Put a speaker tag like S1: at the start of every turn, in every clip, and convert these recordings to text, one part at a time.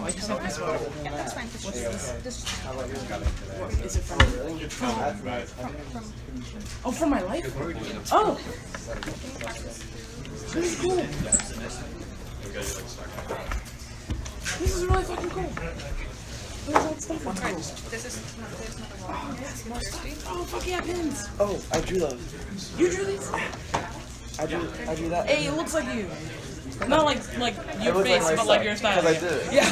S1: I just have this one.
S2: Yeah, that's fine. This
S3: How about yours?
S1: What is it from?
S3: That's nice.
S1: Oh, from my life? Oh! This is cool. This is really fucking cool. There's all stuff on it.
S2: This is there's another one. Yes, more stuff.
S1: Oh, fuck yeah, pins.
S3: Oh, I drew those.
S1: You drew these?
S3: I drew that.
S1: Hey, it looks like you. Not like your
S3: looks
S1: face,
S3: like
S1: but like your style.
S3: Because I did it.
S1: Yeah.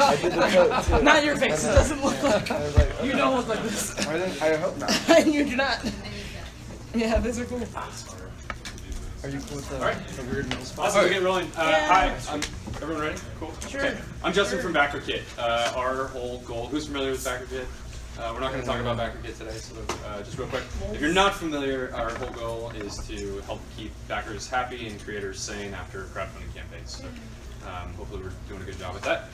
S3: I did the coat too.
S1: Not your face. It doesn't look like.
S3: I was like,
S1: You don't look like this.
S3: I hope not.
S1: You do not. Yeah, these are cool.
S3: Are you cool with the weird middle spot?
S4: Awesome, we'll get rolling. Hi, everyone ready? Cool.
S1: Sure.
S4: Okay. I'm Justin from BackerKit. Our whole goal, who's familiar with BackerKit? We're not going to talk about BackerKit today, so just real quick. If you're not familiar, our whole goal is to help keep backers happy and creators sane after crowdfunding campaigns. So hopefully we're doing a good job with that.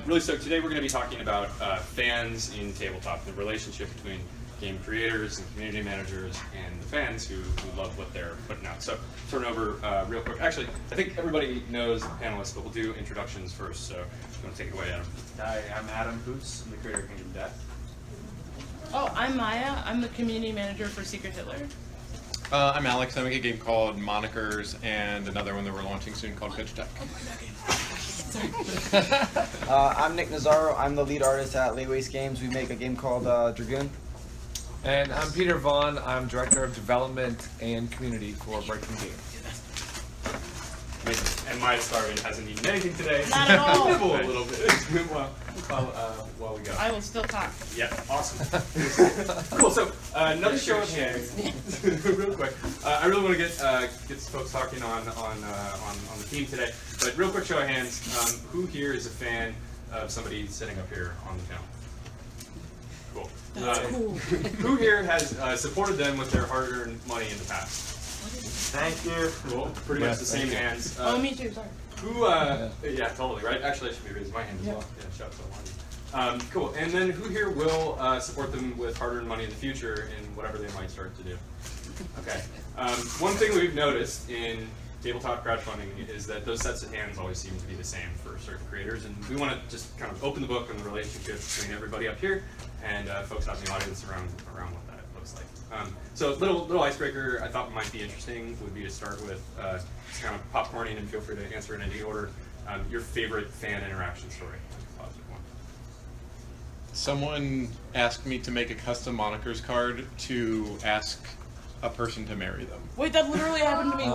S4: Really stoked. Today we're going to be talking about fans in tabletop, the relationship between game creators and community managers and the fans who love what they're putting out. So turn over real quick. Actually, I think everybody knows the panelists, but we'll do introductions first. So I'm going to take it away, Adam.
S5: Hi, I'm Adam Poots. I'm the creator of Kingdom Death.
S1: Oh, I'm Maya. I'm the community manager for Secret Hitler.
S6: I'm Alex. I make a game called Monikers and another one that we're launching soon called Pitch Deck.
S3: I'm Nick Nazzaro. I'm the lead artist at Lay Waste Games. We make a game called Dragoon.
S7: And I'm Peter Vaughan. I'm Director of Development and Community for Breaking Game.
S4: And Maya Starvin hasn't eaten anything today.
S1: Not at all.
S4: Nibble a little bit while we go.
S1: I will still talk.
S4: Yeah, awesome. Cool. So another show of hands, real quick. I really want to get some folks talking on the team today. But real quick show of hands. Who here is a fan of somebody sitting up here on the panel? Cool.
S1: That's cool.
S4: Who here has supported them with their hard-earned money in the past?
S5: Thank you.
S4: Cool. Pretty much the same hands.
S1: Oh, me too. Sorry.
S4: Who? Yeah, totally. Right. Actually, I should be raising my hand as well. Yeah, shout out to Lonnie. Cool. And then who here will support them with hard-earned money in the future in whatever they might start to do? Okay. One thing we've noticed in tabletop crowdfunding is that those sets of hands always seem to be the same for certain creators, and we want to just kind of open the book on the relationship between everybody up here and folks out in the audience around what that looks like. So little icebreaker I thought might be interesting would be to start with just kind of popcorning, and feel free to answer in any order. Your favorite fan interaction story. Positive one.
S6: Someone asked me to make a custom Monikers card to ask a person to marry them.
S1: Wait, that literally happened to me.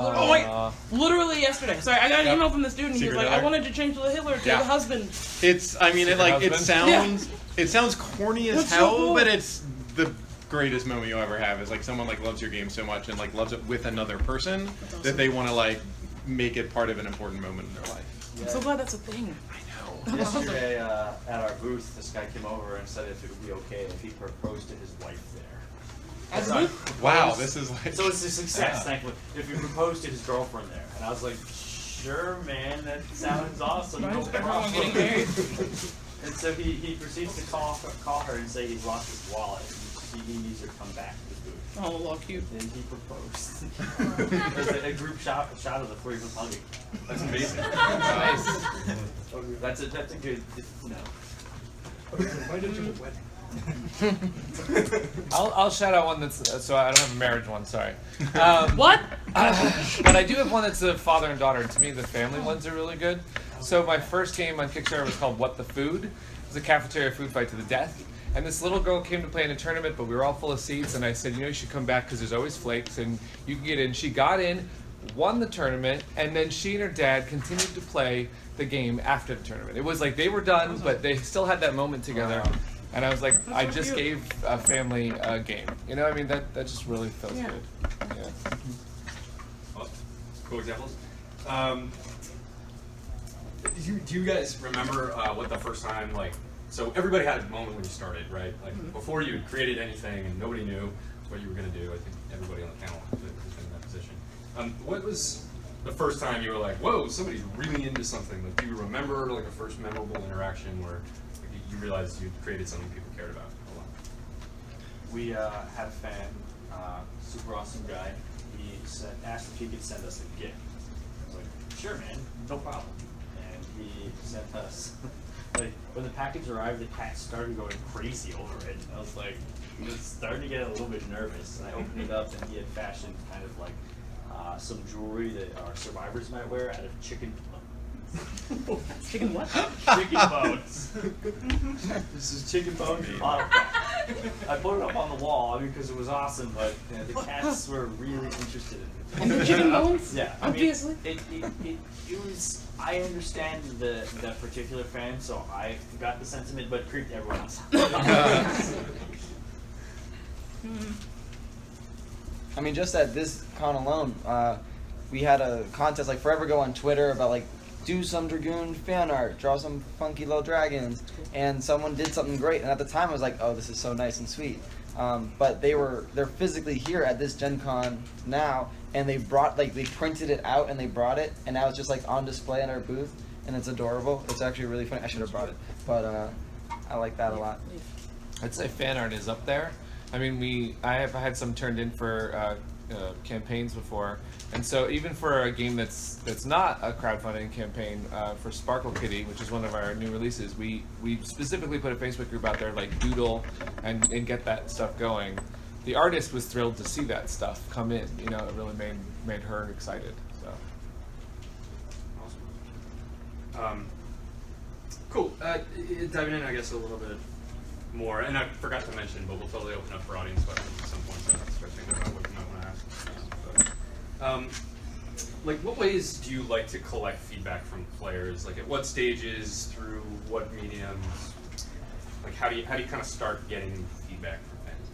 S1: Literally yesterday. Sorry, I got an email from the student. He was like, "I wanted to change the Hitler to the husband."
S6: It's. I mean, it sounds corny as hell, so cool. But it's the greatest moment you'll ever have. Is like someone like loves your game so much and like loves it with another person that they want to like make it part of an important moment in their life.
S1: Yeah. I'm so glad that's a thing.
S6: I know.
S5: Yesterday at our booth, this guy came over and said if it would be okay if he proposed to his wife there.
S6: Wow, this is like...
S5: So it's a success, thankfully. If you proposed to his girlfriend there. And I was like, sure, man, that sounds awesome. No problem.
S1: Getting married.
S5: And so he proceeds to call her and say he's lost his wallet. He needs her to come back to the booth.
S1: Oh, well, cute.
S5: Then he proposed. There's a group shot of the three of them hugging.
S4: That's amazing.
S5: Nice. That's a good,
S4: Why did you have a wedding?
S7: I'll shout out one that's so I don't have a marriage one. Sorry.
S1: What?
S7: But I do have one that's a father and daughter. And to me, the family ones are really good. So my first game on Kickstarter was called What the Food. It was a cafeteria food fight to the death. And this little girl came to play in a tournament, but we were all full of seats. And I said, you should come back because there's always flakes, and you can get in. She got in, won the tournament, and then she and her dad continued to play the game after the tournament. It was like they were done, but they still had that moment together. And I was like, I just gave a family a game. You know, I mean, that just really feels good. Yeah.
S4: Awesome. Cool examples. Do you guys remember what the first time, like, so everybody had a moment when you started, right? Like, before you had created anything and nobody knew what you were going to do. I think everybody on the panel has been in that position. What was the first time you were like, whoa, somebody's really into something? Like, do you remember, like, a first memorable interaction where you realized you created something people cared about a lot?
S5: We had a fan, super awesome guy. He asked if he could send us a gift. I was like, sure, man, no problem. And he sent us. Like, when the package arrived, the cat started going crazy over it. I was like, he was starting to get a little bit nervous. And I opened it up, and he had fashioned kind of like some jewelry that our survivors might wear out of chicken bones.
S1: Chicken what?
S5: Chicken bones. This is chicken bones and bottle cap. I put it up on the wall because it was awesome, but the cats were really interested in it.
S1: And chicken bones?
S5: Yeah,
S1: Obviously.
S5: I mean, it was. I understand that particular fan, so I got the sentiment, but it creeped everyone else.
S3: I mean, just at this con alone, we had a contest like forever ago on Twitter about like do some Dragoon fan art, draw some funky little dragons, and someone did something great. And at the time, I was like, oh, this is so nice and sweet. But they're physically here at this Gen Con now, and they printed it out and they brought it, and now it's just like on display in our booth, and it's adorable. It's actually really funny. I should have brought it, but I like that a lot.
S7: I'd say fan art is up there. I mean, I have had some turned in for campaigns before, and so even for a game that's not a crowdfunding campaign, for Sparkle Kitty, which is one of our new releases, we specifically put a Facebook group out there, like doodle and get that stuff going. The artist was thrilled to see that stuff come in. You know, it really made her excited. So.
S4: Awesome. Cool. Diving in, I guess, a little bit more, and I forgot to mention, but we'll totally open up for audience questions at some point, so start thinking about what you might want to ask. Like, what ways do you like to collect feedback from players? Like, at what stages, through what mediums? Like, how do you kind of start getting feedback from fans?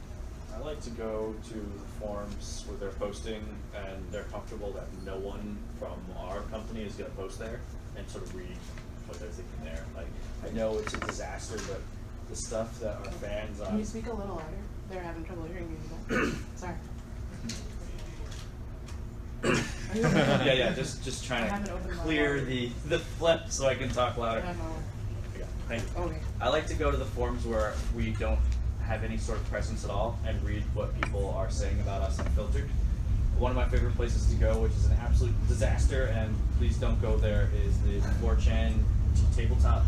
S5: I like to go to the forums where they're posting, and they're comfortable that no one from our company is going to post there, and sort of read what they're thinking there. Like, I know it's a disaster, but the stuff that our fans
S1: Can you speak a little louder? They're having trouble hearing you. Sorry.
S5: yeah, just trying to clear the flip so I can talk louder. Okay, thank you.
S1: Okay.
S5: I like to go to the forums where we don't have any sort of presence at all and read what people are saying about us unfiltered. One of my favorite places to go, which is an absolute disaster, and please don't go there, is the 4chan tabletop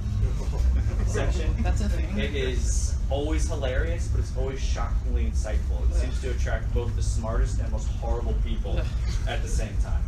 S5: section.
S1: That's a thing.
S5: It is always hilarious, but it's always shockingly insightful. It seems to attract both the smartest and most horrible people at the same time.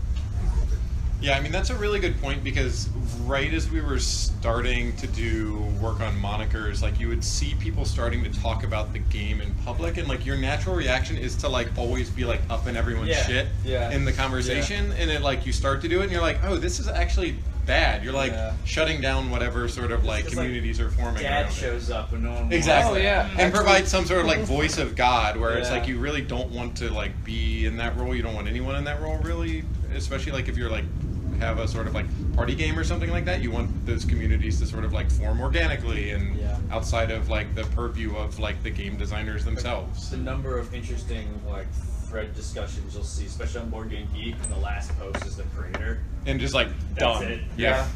S6: Yeah, I mean, that's a really good point, because right as we were starting to do work on Monikers, like, you would see people starting to talk about the game in public, and like your natural reaction is to like always be like up in everyone's shit in the conversation, and it like you start to do it and you're like, oh, this is actually bad. You're like shutting down whatever sort of like communities are forming.
S5: Dad shows up and no one
S6: exactly,
S7: yeah,
S6: and provide some sort of like voice of God, where it's like you really don't want to like be in that role. You don't want anyone in that role, really, especially like if you're like have a sort of like party game or something like that. You want those communities to sort of like form organically and outside of like the purview of like the game designers themselves.
S5: The number of interesting like thread discussions you'll see, especially on Board Game Geek, and the last post is the creator.
S6: And just like
S5: That's
S6: done.
S5: it.
S6: Yeah.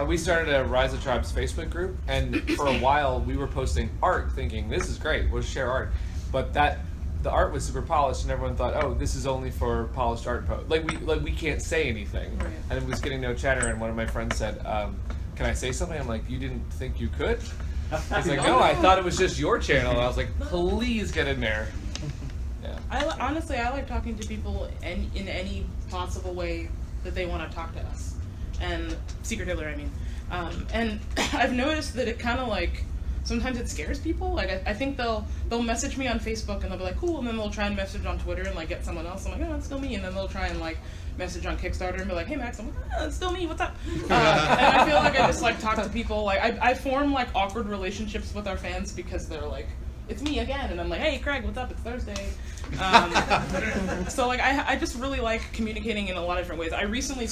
S7: We started a Rise of Tribes Facebook group, and for a while we were posting art, thinking this is great, we'll share art. But the art was super polished, and everyone thought, oh, this is only for polished art posts. Like we can't say anything, and it was getting no chatter. And one of my friends said, "Can I say something?" I'm like, "You didn't think you could?" He's like, "No, I thought it was just your channel." And I was like, "Please get in there." Yeah.
S1: Honestly, I like talking to people in any possible way that they want to talk to us, and Secret Hitler, I mean. And I've noticed that it kind of like, sometimes it scares people. Like I think they'll message me on Facebook and they'll be like, cool, and then they'll try and message on Twitter and like get someone else. I'm like, oh, it's still me. And then they'll try and like message on Kickstarter and be like, hey Max, I'm like, oh, it's still me, what's up? And I feel like I just like talk to people. Like I form like awkward relationships with our fans because they're like, it's me again, and I'm like, hey Craig, what's up? It's Thursday. So like I just really like communicating in a lot of different ways. I recently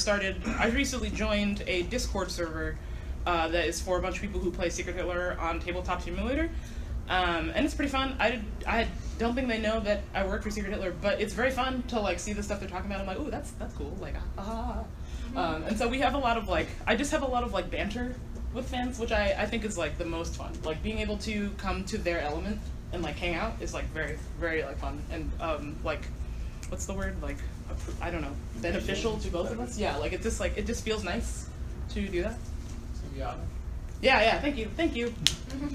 S1: joined a Discord server that is for a bunch of people who play Secret Hitler on Tabletop Simulator, and it's pretty fun. I don't think they know that I work for Secret Hitler, but it's very fun to like see the stuff they're talking about. I'm like, ooh, that's cool. Like, and so we have a lot of like, I just have a lot of like banter with fans, which I think is like the most fun. Like being able to come to their element and like hang out is like very, very like fun and like, what's the word? Like, I don't know, beneficial to both of us. Yeah, like it just feels nice to do that. Yeah, yeah. Thank you.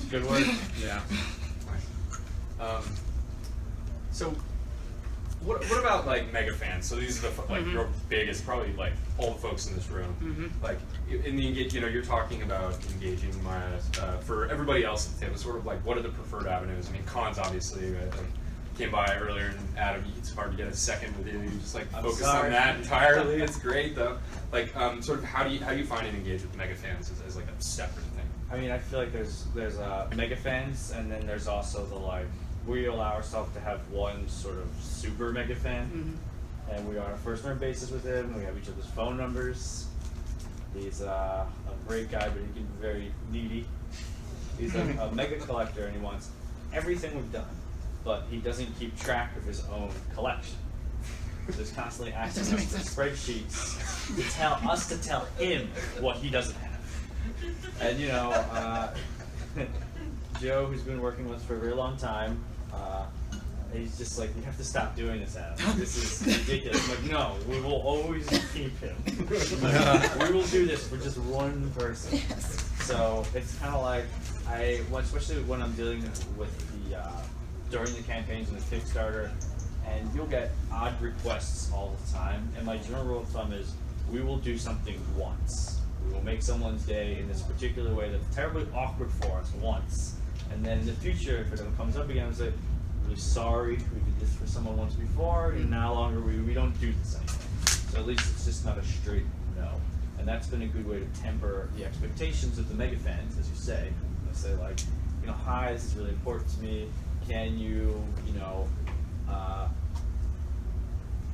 S5: Good work.
S6: Yeah.
S4: So, what about like mega fans? So these are the like your biggest, probably like all the folks in this room. Like in the you're talking about engaging my for everybody else at the table. Sort of like what are the preferred avenues? I mean, cons obviously. Right? Like, came by earlier, and Adam, it's hard to get a second with you. You just like focus on that entirely. It's great though. Like, sort of how do you find and engage with mega fans as like a separate thing?
S5: I mean, I feel like there's mega fans, and then there's also the like we allow ourselves to have one sort of super mega fan, and we are on a first name basis with him. We have each other's phone numbers. He's a great guy, but he can be very needy. He's a mega collector, and he wants everything we've done, but he doesn't keep track of his own collection. There's constantly asking us for spreadsheets to tell us to tell him what he doesn't have. And Joe, who's been working with us for a very long time, he's just like, we have to stop doing this, Adam. This is ridiculous. I'm like, no, we will always keep him. We will do this for just one person.
S1: Yes.
S5: So it's kind of like especially when I'm dealing with the during the campaigns and the Kickstarter, and you'll get odd requests all the time. And my general rule of thumb is, we will do something once. We will make someone's day in this particular way that's terribly awkward for us once. And then in the future, if it ever comes up again, I say, really sorry, we did this for someone once before, and now longer we don't do this anymore. So at least it's just not a straight no. And that's been a good way to temper the expectations of the mega fans, as you say. They say like, hi, this is really important to me. Can you,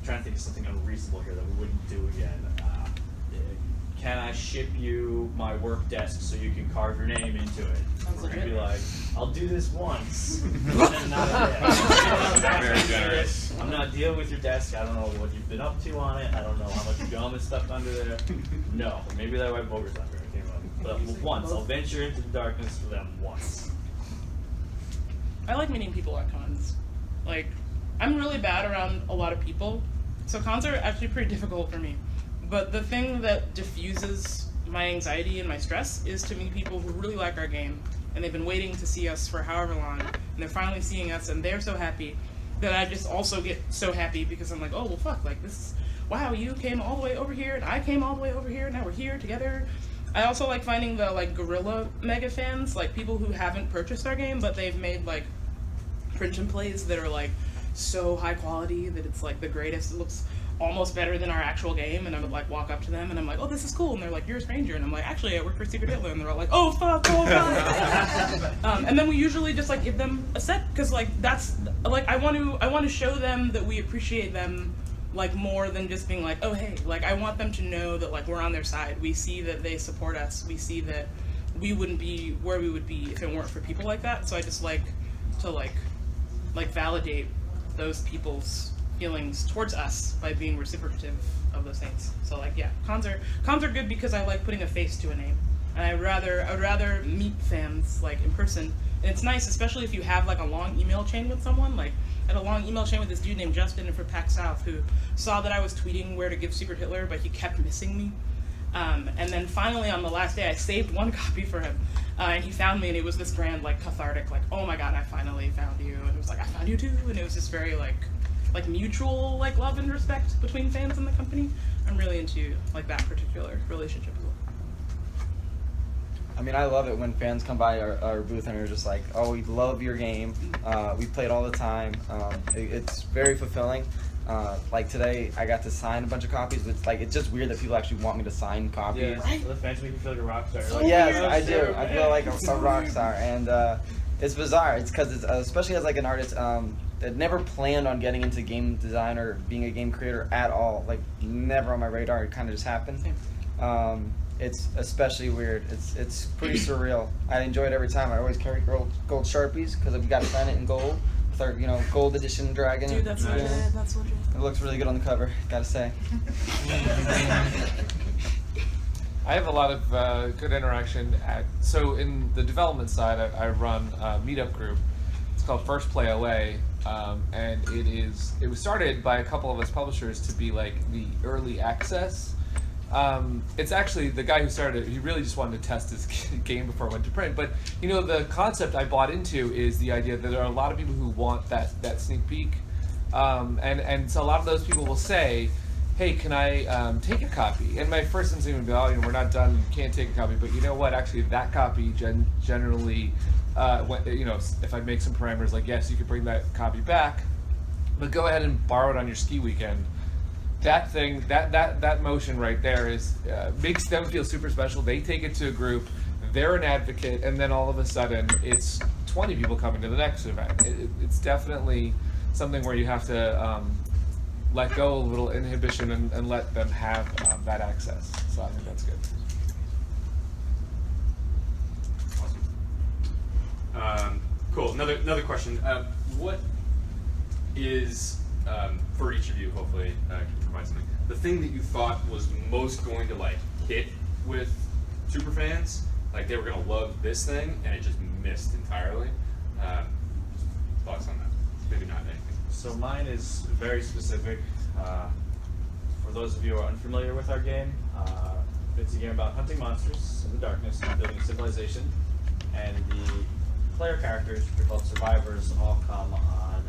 S5: trying to think of something unreasonable here that we wouldn't do again. Can I ship you my work desk so you can carve your name into it? We're gonna be like, I'll do this once, and then not again.
S6: Very generous.
S5: I'm not dealing with your desk. I don't know what you've been up to on it. I don't know how much gum is stuck under there. No, maybe that white boger's under it. But once, I'll venture into the darkness for them once.
S1: I like meeting people at cons. Like, I'm really bad around a lot of people, so cons are actually pretty difficult for me. But the thing that diffuses my anxiety and my stress is to meet people who really like our game, and they've been waiting to see us for however long, and they're finally seeing us, and they're so happy that I just also get so happy because I'm like, oh, well, fuck, like, this is, wow, you came all the way over here, and I came all the way over here, and now we're here together. I also like finding the, like, guerrilla mega fans, like, people who haven't purchased our game, but they've made, like, print and plays that are, like, so high quality that it's, like, the greatest. It looks almost better than our actual game, and I would like walk up to them and I'm like, oh, this is cool, and they're like, you're a stranger, and I'm like, actually I work for Secret Hitler, and they're all like, oh fuck, oh fuck. And then we usually just like give them a set, because like that's like I want to show them that we appreciate them, like more than just being like, oh hey, like I want them to know that like we're on their side. We see that they support us. We see that we wouldn't be where we would be if it weren't for people like that. So I just like to like validate those people's feelings towards us by being reciprocative of those things. So like, yeah, cons are good because I like putting a face to a name, and I would rather meet fans like in person. And it's nice, especially if you have like a long email chain with someone. Like I had a long email chain with this dude named Justin from PAC South who saw that I was tweeting where to give Secret Hitler, but he kept missing me. And then finally on the last day, I saved one copy for him, and he found me, and it was this grand like cathartic, like, oh my god, I finally found you, and it was like, I found you too, and it was just very like mutual like love and respect between fans and the company. I'm really into like that particular relationship as well.
S3: I mean, I love it when fans come by our booth and are just like, oh, we love your game. We play it all the time. It's very fulfilling. Like today, I got to sign a bunch of copies, but it's just weird that people actually want me to sign copies.
S5: Yeah, the fans make you feel like a rock star. Like,
S3: yes, I do. I feel like a rock star, and it's bizarre. It's because it's especially as like an artist that never planned on getting into game design or being a game creator at all. Like never on my radar. It kind of just happened. It's especially weird. It's pretty surreal. I enjoy it every time. I always carry gold Sharpies because we got to sign it in gold with our gold edition dragon.
S1: Dude, that's legit. That's legit.
S3: It looks really good on the cover, gotta say.
S7: I have a lot of good interaction so in the development side, I run a meetup group. It's called First Play OA, and it was started by a couple of us publishers to be like the early access It's actually the guy who started it. He really just wanted to test his game before it went to print. But the concept I bought into is the idea that there are a lot of people who want that sneak peek, and so a lot of those people will say, "Hey, can I take a copy?" And my first instinct would be, "Oh, we're not done. You can't take a copy." But you know what? Actually, that copy generally, if I make some parameters like yes, you could bring that copy back, but go ahead and borrow it on your ski weekend. That thing, that motion right there is makes them feel super special. They take it to a group, they're an advocate, and then all of a sudden it's 20 people coming to the next event. It's definitely something where you have to let go a little inhibition and let them have that access. So I think that's good.
S4: Awesome. Cool. Another question. What is for each of you, hopefully, can provide something. The thing that you thought was most going to hit with superfans, like they were going to love this thing, and it just missed entirely. Thoughts on that? Maybe not anything.
S5: So mine is very specific. For those of you who are unfamiliar with our game, it's a game about hunting monsters in the darkness and building civilization. And the player characters, they're called survivors, all come on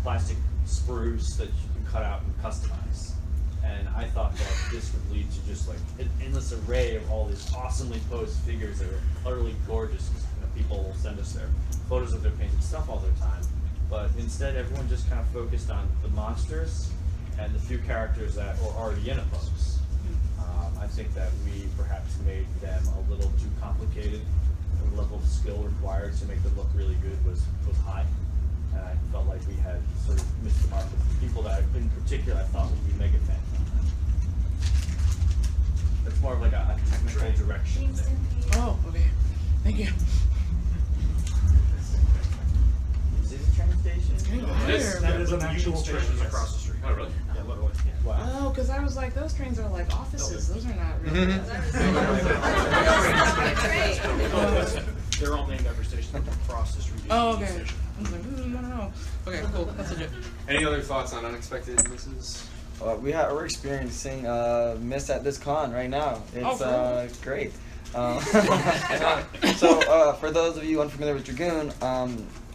S5: plastic sprues that you can cut out and customize. And I thought that this would lead to just an endless array of all these awesomely posed figures that are utterly gorgeous. People will send us their photos of their painted stuff all the time. But instead, everyone just kind of focused on the monsters and the few characters that were already in a pose. I think that we perhaps made them a little too complicated. The level of skill required to make them look really good was high. And I felt like we had sort of missed the mark with people that in particular I thought would be mega fans on that. It's more of like a technical direction thing.
S1: Oh, okay. Thank you.
S5: Is it a train station?
S8: That is an actual train across the street.
S4: Oh, really?
S8: Yeah, literally.
S5: Wow.
S1: Oh, because I was like, those trains are like offices. Those are not really.
S8: They're all named after stations across the street.
S1: Oh, okay. I was like, I don't know. Okay, cool. That's legit.
S4: Any other thoughts on unexpected misses?
S3: We're experiencing miss at this con right now. It's great. So for those of you unfamiliar with Dragoon,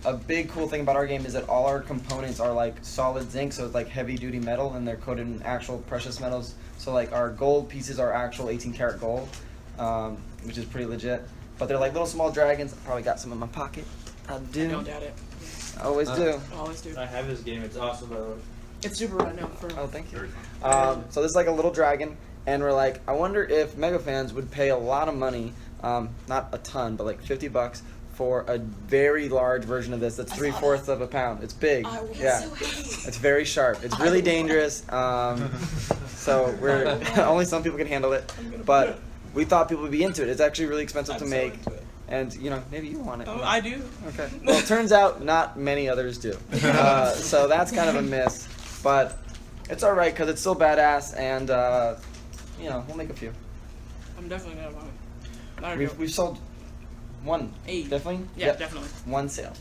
S3: a big cool thing about our game is that all our components are like solid zinc, so it's like heavy duty metal, and they're coated in actual precious metals. So like our gold pieces are actual 18 karat gold, which is pretty legit. But they're like little small dragons. I probably got some in my pocket. I do.
S1: I don't doubt it.
S3: I always do.
S1: Always do.
S5: I have this game. It's awesome, by the way.
S1: It's super right now.
S3: Oh, thank you. So this is like a little dragon, and we're like, I wonder if mega fans would pay a lot of money, not a ton, but like $50 for a very large version of this. That's 3/4 of a pound. It's big. Yeah, it's very sharp. It's really dangerous. So we're only some people can handle it, but we thought people would be into it. It's actually really expensive to make. And, maybe you want it.
S1: Oh, I do.
S3: Okay. Well, it turns out not many others do. So that's kind of a miss. But it's all right because it's still badass, and, we'll make a few.
S1: I'm definitely going to buy it.
S3: We've sold one.
S1: Hey.
S3: Definitely?
S1: Yeah,
S3: Yep.
S1: definitely.
S3: One sale.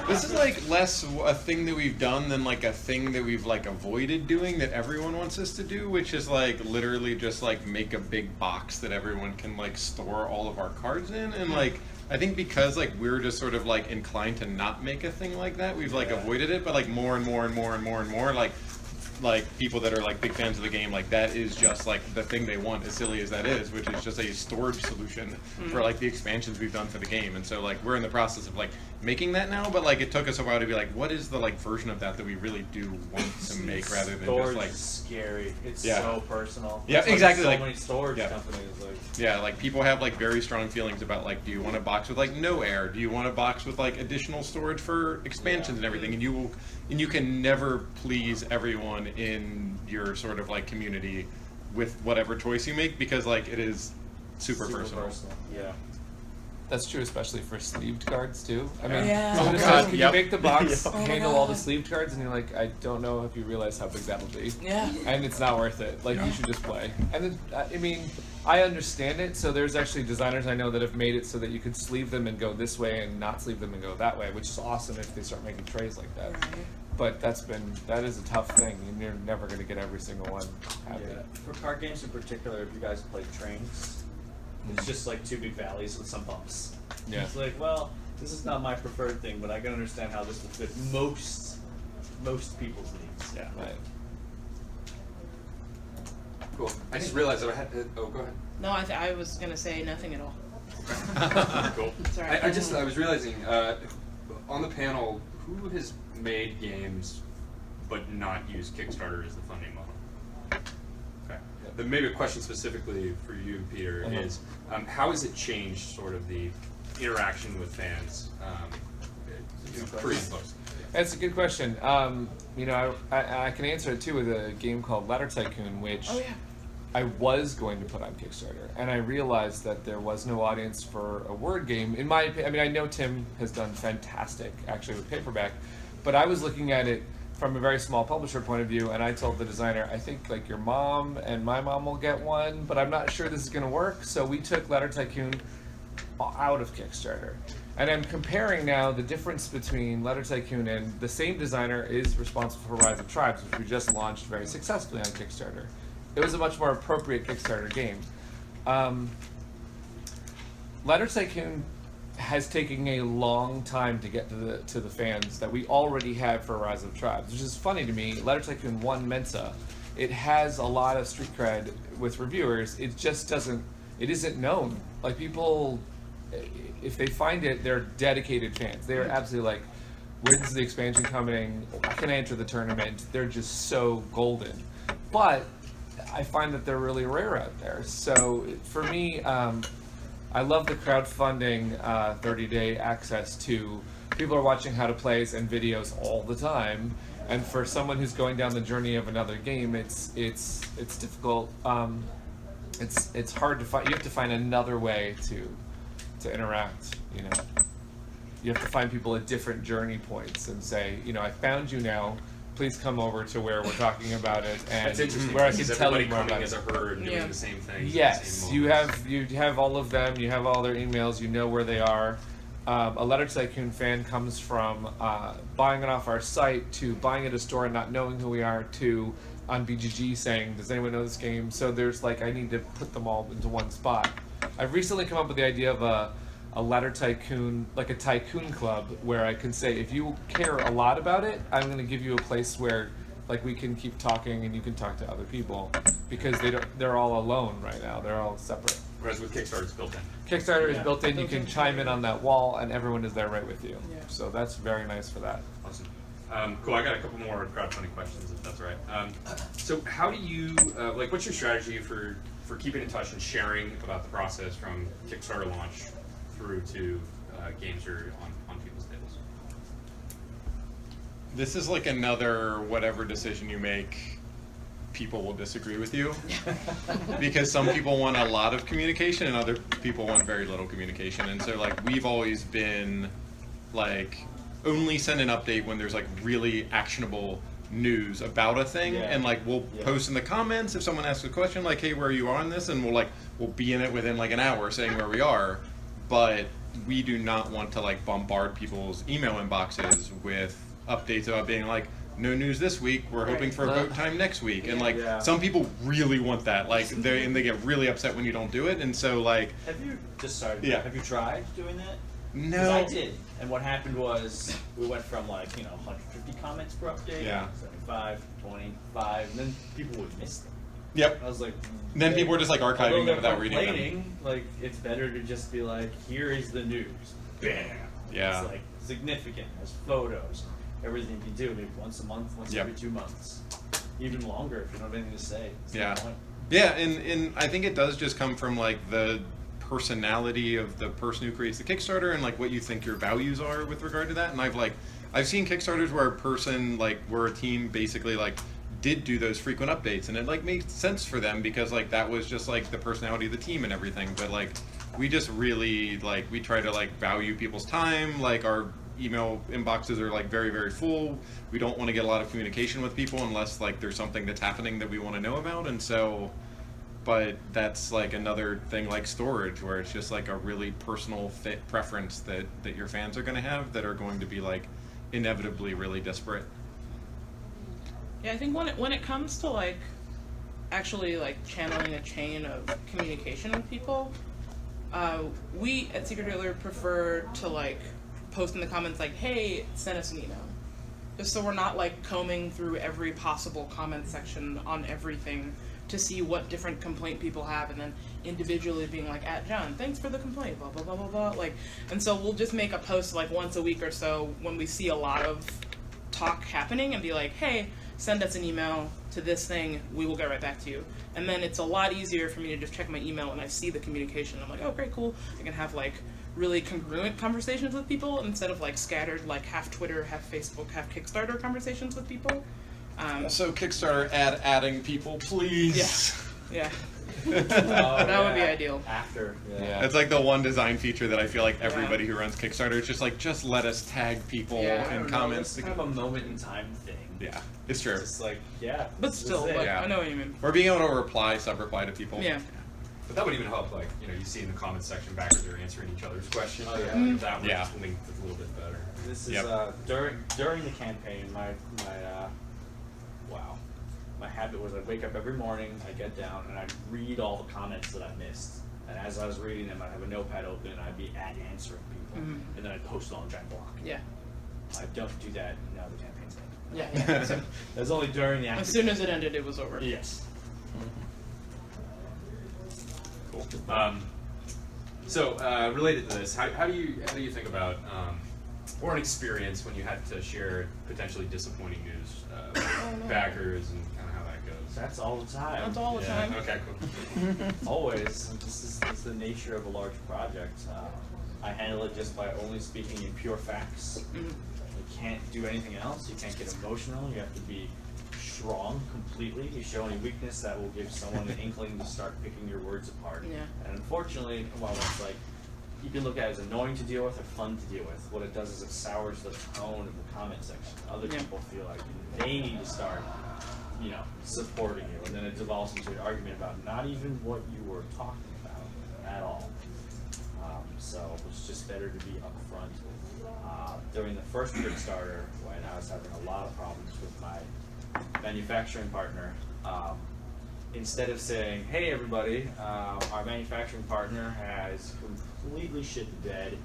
S6: This is like less a thing that we've done than like a thing that we've like avoided doing that everyone wants us to do, which is like literally just like make a big box that everyone can like store all of our cards in. And like I think because like we're just sort of like inclined to not make a thing like that, we've like avoided it, but like more and more and more and more and more like people that are like big fans of the game, like that is just like the thing they want, as silly as that is, which is just a storage solution for like the expansions we've done for the game. And so like we're in the process of like making that now, but like it took us a while to be like, what is the like version of that we really do want to make, rather than
S5: storage
S6: just like
S5: is scary. It's
S6: Yeah.
S5: so personal.
S6: Yeah,
S5: That's why
S6: exactly,
S5: So
S6: like-
S5: many storage
S6: yeah.
S5: companies like.
S6: yeah, like people have like very strong feelings about like, do you want a box with like no air? Do you want a box with like additional storage for expansions and everything? And you can never please everyone in your sort of like community with whatever choice you make, because like it is super personal.
S5: Yeah.
S7: That's true, especially for sleeved cards too. I mean,
S1: Yeah.
S7: someone
S6: Oh,
S7: says,
S6: God,
S7: can
S6: yep.
S7: you make the box
S1: Oh my
S7: handle all
S1: God.
S7: the sleeved cards? And you're like, I don't know if you realize how big that'll be.
S1: Yeah.
S7: And it's not worth it. Like, you should just play. And then, I mean, I understand it. So there's actually designers I know that have made it so that you could sleeve them and go this way and not sleeve them and go that way, which is awesome if they start making trays like that.
S1: Right.
S7: but that is a tough thing, and you're never going to get every single one happy.
S5: Yeah. For card games in particular, if you guys play trains, it's just like two big valleys with some bumps.
S7: Yeah.
S5: It's like, well, this is not my preferred thing, but I can understand how this will fit most people's needs.
S7: Yeah. Right.
S4: Cool. I just realized that I had. Oh, go ahead.
S1: No, I was gonna say nothing at all.
S4: Cool.
S1: Sorry.
S4: I was realizing on the panel, who has made games but not used Kickstarter as the funding model? Okay. Then maybe a question specifically for you, Peter, is how has it changed sort of the interaction with fans pre and post?
S7: That's a good question. You know, I can answer it too with a game called Ladder Tycoon, which I was going to put on Kickstarter, and I realized that there was no audience for a word game. In my opinion, I mean, I know Tim has done fantastic actually with paperback, but I was looking at it from a very small publisher point of view, and I told the designer, I think like your mom and my mom will get one, but I'm not sure this is going to work. So we took Ladder Tycoon out of Kickstarter. And I'm comparing now the difference between Ladder Tycoon and the same designer is responsible for Rise of Tribes, which we just launched very successfully on Kickstarter. It was a much more appropriate Kickstarter game. Ladder Tycoon has taken a long time to get to the fans that we already had for Rise of Tribes, which is funny to me. Ladder Tycoon won Mensa. It has a lot of street cred with reviewers. It just isn't known. Like people, if they find it, they're dedicated fans. They are absolutely like, when's the expansion coming? Can I enter the tournament? They're just so golden. But I find that they're really rare out there. So for me, I love the crowdfunding 30-day access to people are watching how to plays and videos all the time. And for someone who's going down the journey of another game, it's difficult. It's hard to find. You have to find another way to interact. You know, you have to find people at different journey points and say, you know, I found you now. Please come over to where we're talking about it, and
S4: That's interesting,
S7: where I can
S4: because
S7: tell you
S4: everybody
S7: more
S4: coming
S7: about
S4: as a
S7: it.
S4: herd doing the same things.
S7: Yes, you have all of them. You have all their emails. You know where they are. A Ladder Tycoon fan comes from buying it off our site to buying it at a store and not knowing who we are to on BGG saying, does anyone know this game? So there's like, I need to put them all into one spot. I've recently come up with the idea of a Ladder Tycoon, like a tycoon club, where I can say, if you care a lot about it, I'm going to give you a place where like we can keep talking and you can talk to other people, because they're all alone right now. They're all separate.
S4: Whereas with Kickstarter, it's built in.
S7: Kickstarter is built in. You can chime in on that wall, and everyone is there right with you.
S1: Yeah.
S7: So that's very nice for that.
S4: Awesome. Cool. I got a couple more crowdfunding questions, if that's all right. So how do you like? What's your strategy for keeping in touch and sharing about the process from Kickstarter launch through to games that are on people's tables?
S6: This is like another whatever decision you make, people will disagree with you. Because some people want a lot of communication and other people want very little communication. And so like we've always been like only send an update when there's like really actionable news about a thing, and like we'll post in the comments if someone asks a question like, hey, where you are on this, and we'll be in it within like an hour saying where we are. But we do not want to like bombard people's email inboxes with updates about being like, no news this week, we're hoping for a vote time next week. And like some people really want that, like they get really upset when you don't do it. And so like,
S5: have you have you tried doing that?
S6: No.
S5: 'Cause I did, and what happened was we went from like 150 comments per update, 75, 25, and then people would miss them.
S6: Yep.
S5: I was like,
S6: and then people were just like archiving them without reading them.
S5: complaining, like it's better to just be like, here is the news, bam.
S6: Yeah.
S5: It's like significant. There's photos, everything you can do, maybe once a month, once every 2 months, even longer if you don't have anything to say.
S6: Yeah, and I think it does just come from like the personality of the person who creates the Kickstarter and like what you think your values are with regard to that. And I've seen Kickstarters where a team basically like did do those frequent updates, and it like made sense for them because like that was just like the personality of the team and everything. But like we just really like we try to like value people's time. Like our email inboxes are like very, very full. We don't want to get a lot of communication with people unless like there's something that's happening that we want to know about. And so, but that's like another thing like storage, where it's just like a really personal fit preference that your fans are going to have that are going to be like inevitably really disparate.
S1: Yeah, I think when it comes to like actually like channeling a chain of communication with people, we at Secret Hitler prefer to like post in the comments like, hey, send us an email. Just so we're not like combing through every possible comment section on everything to see what different complaint people have and then individually being like, at John, thanks for the complaint, blah, blah, blah, blah, blah. Like, and so we'll just make a post like once a week or so when we see a lot of talk happening and be like, hey, send us an email to this thing, we will get right back to you. And then it's a lot easier for me to just check my email and I see the communication. I'm like, oh, great, cool. I can have like really congruent conversations with people instead of like scattered like half Twitter, half Facebook, half Kickstarter conversations with people.
S6: So Kickstarter adding people, please.
S1: Yeah. That would be ideal.
S5: After.
S6: Yeah. It's like the one design feature that I feel like everybody who runs Kickstarter is just like, just let us tag people in comments.
S5: It's kind of a moment in time thing.
S6: Yeah, it's true.
S5: It's like,
S1: but still, like, I know what you mean.
S6: Or being able to reply, sub-reply to people.
S1: Yeah.
S4: But that would even help, like, you know, you see in the comments section backers are answering each other's questions.
S5: Oh, yeah.
S4: That would just link a little bit better.
S5: This is during the campaign. My habit was I'd wake up every morning, I'd get down, and I'd read all the comments that I missed. And as I was reading them, I'd have a notepad open, and I'd be answering people, and then I'd post it on Giant Block.
S1: Yeah.
S5: I don't do that now. The campaign's ended.
S1: Yeah. So,
S5: that's only during the.
S1: As soon as it ended, it was over.
S5: Yes.
S4: Cool. So related to this, how do you think about or an experience when you had to share potentially disappointing news with backers and kind of how that goes?
S5: That's all the time.
S1: That's all the time.
S4: Okay, cool.
S5: Always. This is the nature of a large project. I handle it just by only speaking in pure facts. You can't do anything else. You can't get emotional. You have to be strong completely. You show any weakness, that will give someone an inkling to start picking your words apart.
S1: Yeah.
S5: And unfortunately, while it's like, you can look at it as annoying to deal with or fun to deal with, what it does is it sours the tone of the comment section. Other people feel like they need to start, supporting you, and then it devolves into an argument about not even what you were talking about at all. So it's just better to be upfront. During the first Kickstarter, when I was having a lot of problems with my manufacturing partner, instead of saying, hey everybody, our manufacturing partner has completely shit the bed,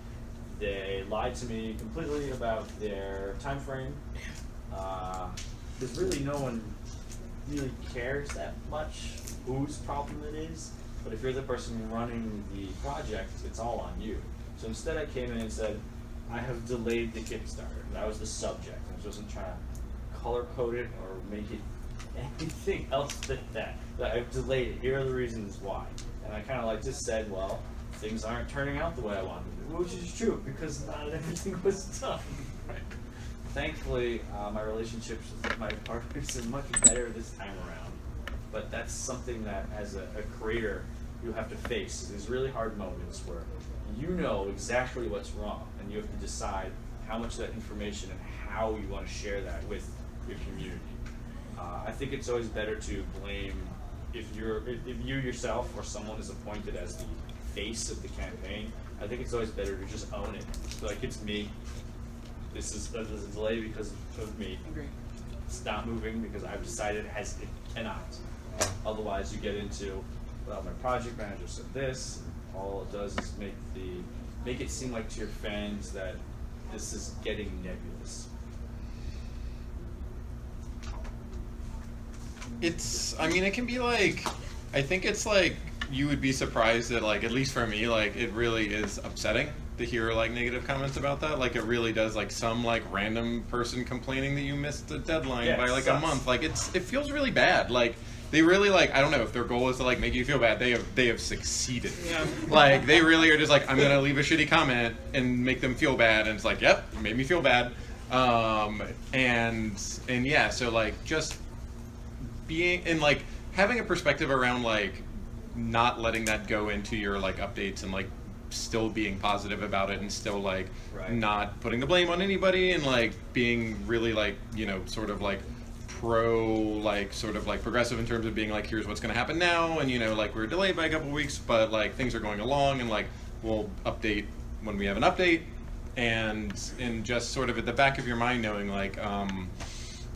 S5: they lied to me completely about their time frame, because really no one really cares that much whose problem it is, but if you're the person running the project, it's all on you. So instead I came in and said, I have delayed the Kickstarter. That was the subject. I wasn't trying to color code it or make it anything else than that. But I've delayed it. Here are the reasons why. And I kind of just said, well, things aren't turning out the way I wanted them to, which is true because not everything was done. Right. Thankfully, my relationships with my partners are much better this time around. But that's something that, as a creator, you have to face. There's really hard moments where you know exactly what's wrong, and you have to decide how much of that information and how you want to share that with your community. I think it's always better to blame if you yourself or someone is appointed as the face of the campaign. I think it's always better to just own it. Like, it's me. This is a delay because of me.
S1: Agree.
S5: It's not moving because I've decided it cannot. Otherwise, you get into, well, my project manager said this. And all it does is make it seem like to your fans that this is getting nebulous.
S6: It can be like, I think it's like, you would be surprised that, like, at least for me, like, it really is upsetting to hear, like, negative comments about that. Like, it really does, like, some, like, random person complaining that you missed the deadline by, like, a month. Like, it feels really bad. Like, they really, like, I don't know if their goal is to, like, make you feel bad. They have succeeded. Yeah. Like, they really are just like, I'm gonna leave a shitty comment and make them feel bad, and it's like, yep, you made me feel bad. And yeah, so, like, just being, and, like, having a perspective around, like, not letting that go into your, like, updates and, like, still being positive about it and still, like, not putting the blame on anybody and, like, being really, like, sort of, like, sort of, like, progressive in terms of being, like, here's what's going to happen now, and, like, we're delayed by a couple weeks, but, like, things are going along, and, like, we'll update when we have an update, and just sort of at the back of your mind knowing, like,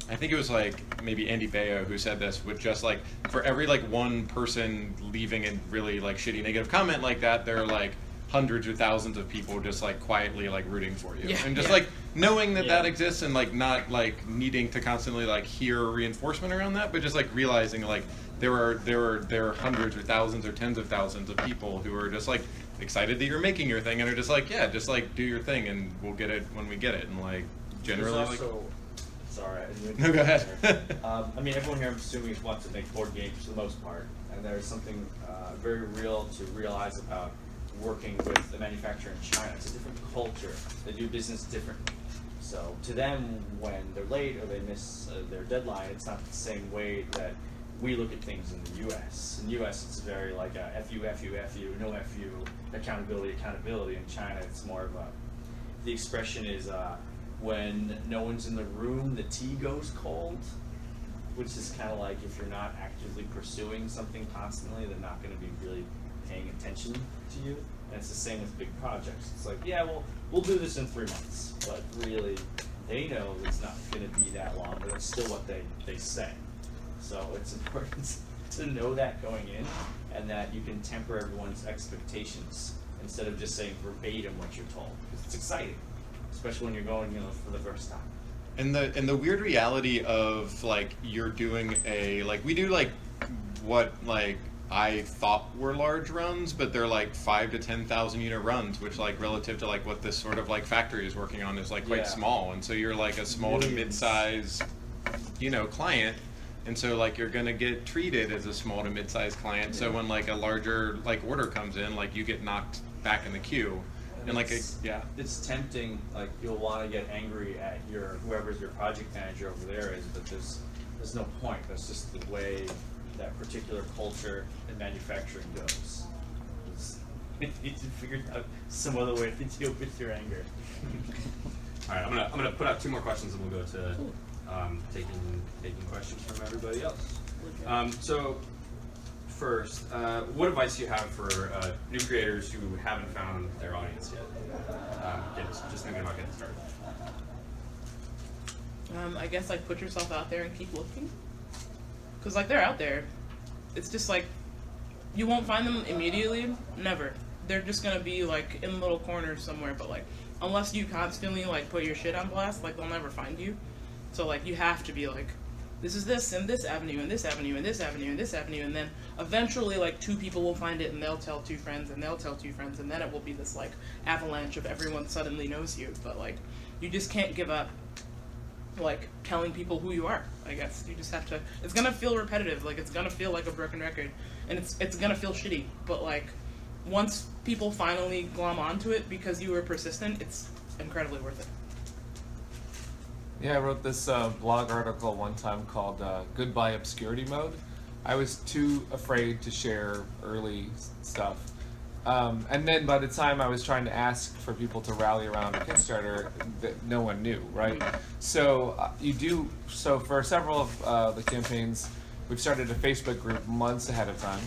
S6: I think it was like maybe Andy Bayo who said this, with just like for every like one person leaving a really like shitty negative comment like that, there are like hundreds or thousands of people just like quietly like rooting for you, and just like knowing that that exists, and like not like needing to constantly like hear reinforcement around that, but just like realizing like there are hundreds or thousands or tens of thousands of people who are just like excited that you're making your thing and are just like, yeah, just like do your thing and we'll get it when we get it, and like generally
S5: There's also, sorry, I didn't
S6: no, go ahead.
S5: I mean, everyone here, I'm assuming, wants to make board games for the most part, and there's something very real to realize about working with the manufacturer in China. It's a different culture. They do business differently. So to them, when they're late or they miss their deadline, it's not the same way that we look at things in the U.S. In the U.S., it's very like a F you, no F you, accountability. In China, it's more of a, the expression is when no one's in the room, the tea goes cold, which is kind of like if you're not actively pursuing something constantly, they're not going to be really paying attention to you. And it's the same with big projects. It's like, yeah, we'll do this in 3 months, but really, they know it's not going to be that long, but it's still what they say. So it's important to know that going in, and that you can temper everyone's expectations instead of just saying verbatim what you're told, because it's exciting, especially when you're going, for the first time.
S6: And the weird reality of like you're doing we do like what like I thought were large runs, but they're like 5,000 to 10,000 unit runs, which like relative to like what this sort of like factory is working on is like quite small. And so you're like a small to mid-size, client. And so like you're gonna get treated as a small to mid-size client. So when like a larger like order comes in, like you get knocked back in the queue. And like
S5: it's tempting. Like you'll want to get angry at whoever's your project manager over there is, but there's no point. That's just the way that particular culture in manufacturing goes. You need to figure out some other way to deal with your anger.
S4: All right, I'm gonna put out 2 more questions, and we'll go to taking questions from everybody else. So first, what advice do you have for new creators who haven't found their audience yet? Just thinking about getting started.
S1: I guess like put yourself out there and keep looking, because like they're out there. It's just like you won't find them immediately, never. They're just gonna be like in little corners somewhere, but like unless you constantly like put your shit on blast, like they'll never find you. So like you have to be like, this is this and this avenue and this avenue and this avenue and this avenue, and then eventually like 2 people will find it and they'll tell 2 friends and they'll tell 2 friends, and then it will be this like avalanche of everyone suddenly knows you. But like you just can't give up like telling people who you are. I guess you just have to. It's gonna feel repetitive, like it's gonna feel like a broken record, and it's gonna feel shitty, but like once people finally glom onto it because you were persistent, it's incredibly worth it.
S7: Yeah, I wrote this blog article one time called Goodbye Obscurity Mode. I was too afraid to share early stuff. And then by the time I was trying to ask for people to rally around a Kickstarter, no one knew, right? So so for several of the campaigns, we've started a Facebook group months ahead of time.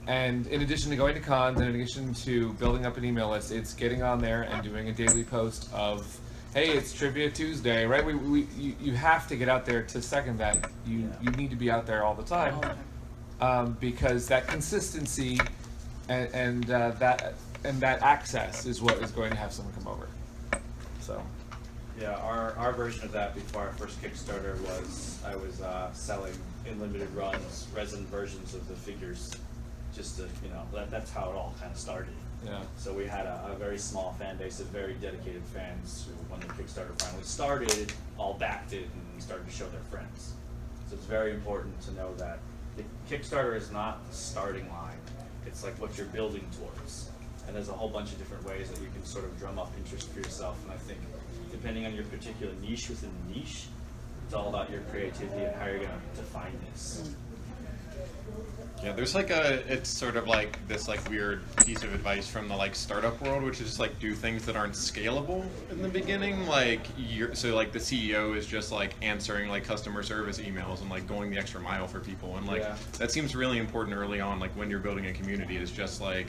S7: And in addition to going to cons, and in addition to building up an email list, it's getting on there and doing a daily post of, hey, it's Trivia Tuesday, right? You have to get out there to second that. You need to be out there all the time, because that consistency and that access is what is going to have someone come over. So,
S5: yeah, our version of that before our first Kickstarter was I was selling in limited runs resin versions of the figures, just to that's how it all kind of started.
S7: yeah.
S5: So we had a very small fan base of very dedicated fans who, when the Kickstarter finally started, all backed it and started to show their friends. So it's very important to know that the Kickstarter is not the starting line. It's like what you're building towards. And there's a whole bunch of different ways that you can sort of drum up interest for yourself. And I think depending on your particular niche within the niche, it's all about your creativity and how you're going to define this.
S6: Yeah, there's like it's sort of like this like weird piece of advice from the like startup world, which is just like do things that aren't scalable in the beginning. Like so like the CEO is just like answering like customer service emails and like going the extra mile for people, and like that seems really important early on. Like when you're building a community, is just like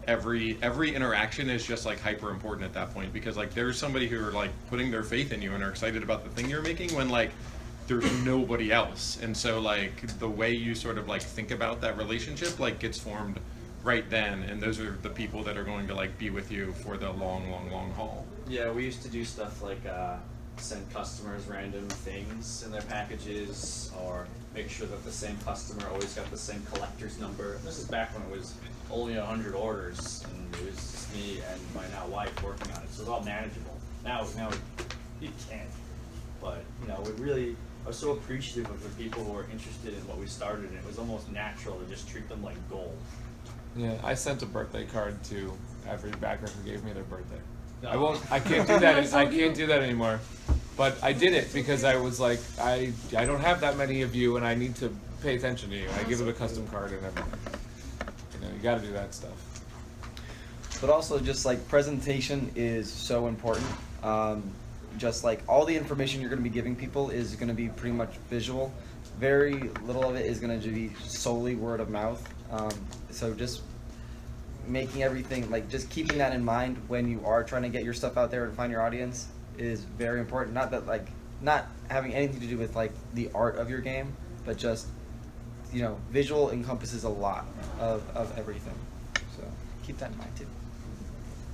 S6: every interaction is just like hyper important at that point, because like there's somebody who are like putting their faith in you and are excited about the thing you're making, when like there's nobody else. And so like the way you sort of like think about that relationship like gets formed right then, and those are the people that are going to like be with you for the long haul.
S5: Yeah, we used to do stuff like send customers random things in their packages, or make sure that the same customer always got the same collector's number. This is back when it was only 100 orders, and it was just me and my now wife working on it, so it was all manageable. Now you can't. But you know, I was so appreciative of the people who were interested in what we started, and it was almost natural to just treat them like gold.
S7: Yeah, I sent a birthday card to every backer who gave me their birthday.
S5: No.
S7: I can't do that. I can't do that anymore. But I did it because I was like, I don't have that many of you, and I need to pay attention to you. I give them a custom card and everything. You know, you got to do that stuff.
S3: But also, just like presentation is so important. Just like all the information you're going to be giving people is going to be pretty much visual. Very little of it is going to be solely word of mouth. So just making everything, like just keeping that in mind when you are trying to get your stuff out there and find your audience is very important. Not that like, not having anything to do with like the art of your game, but just, you know, visual encompasses a lot of everything. So keep that in mind too.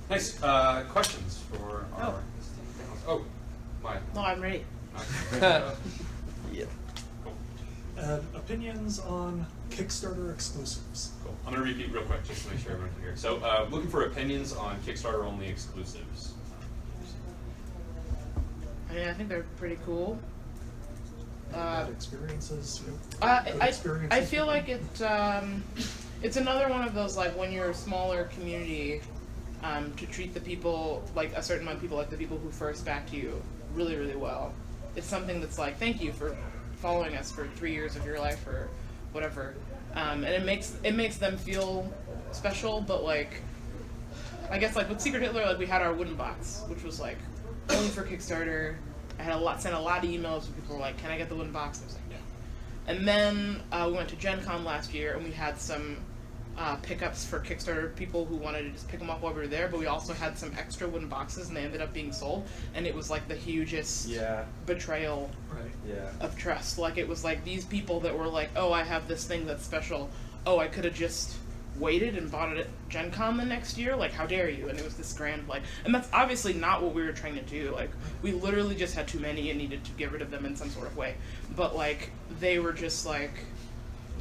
S4: Nice. Questions for our Oh, my.
S1: No, I'm ready.
S3: Yeah.
S9: Opinions on Kickstarter exclusives.
S4: Cool. I'm going to repeat real quick just to make sure everyone can hear. So, looking for opinions on Kickstarter only exclusives.
S1: I mean, I think they're pretty cool.
S9: Bad experiences.
S1: I feel like it's another one of those, like, when you're a smaller community, to treat the people, like a certain amount of people, like the people who first backed you, really, really well. It's something that's like, thank you for following us for 3 years of your life or whatever. And it makes them feel special, but like, I guess like with Secret Hitler, like we had our wooden box, which was like only for Kickstarter. I had sent a lot of emails and people were like, can I get the wooden box? I was like, no. And then we went to Gen Con last year and we had some pickups for Kickstarter people who wanted to just pick them up while we were there, but we also had some extra wooden boxes and they ended up being sold, and it was like the hugest betrayal of trust. Like it was like these people that were like, oh, I have this thing that's special, oh, I could have just waited and bought it at Gen Con the next year, like how dare you? And it was this grand like, and that's obviously not what we were trying to do. Like we literally just had too many and needed to get rid of them in some sort of way, but like they were just like,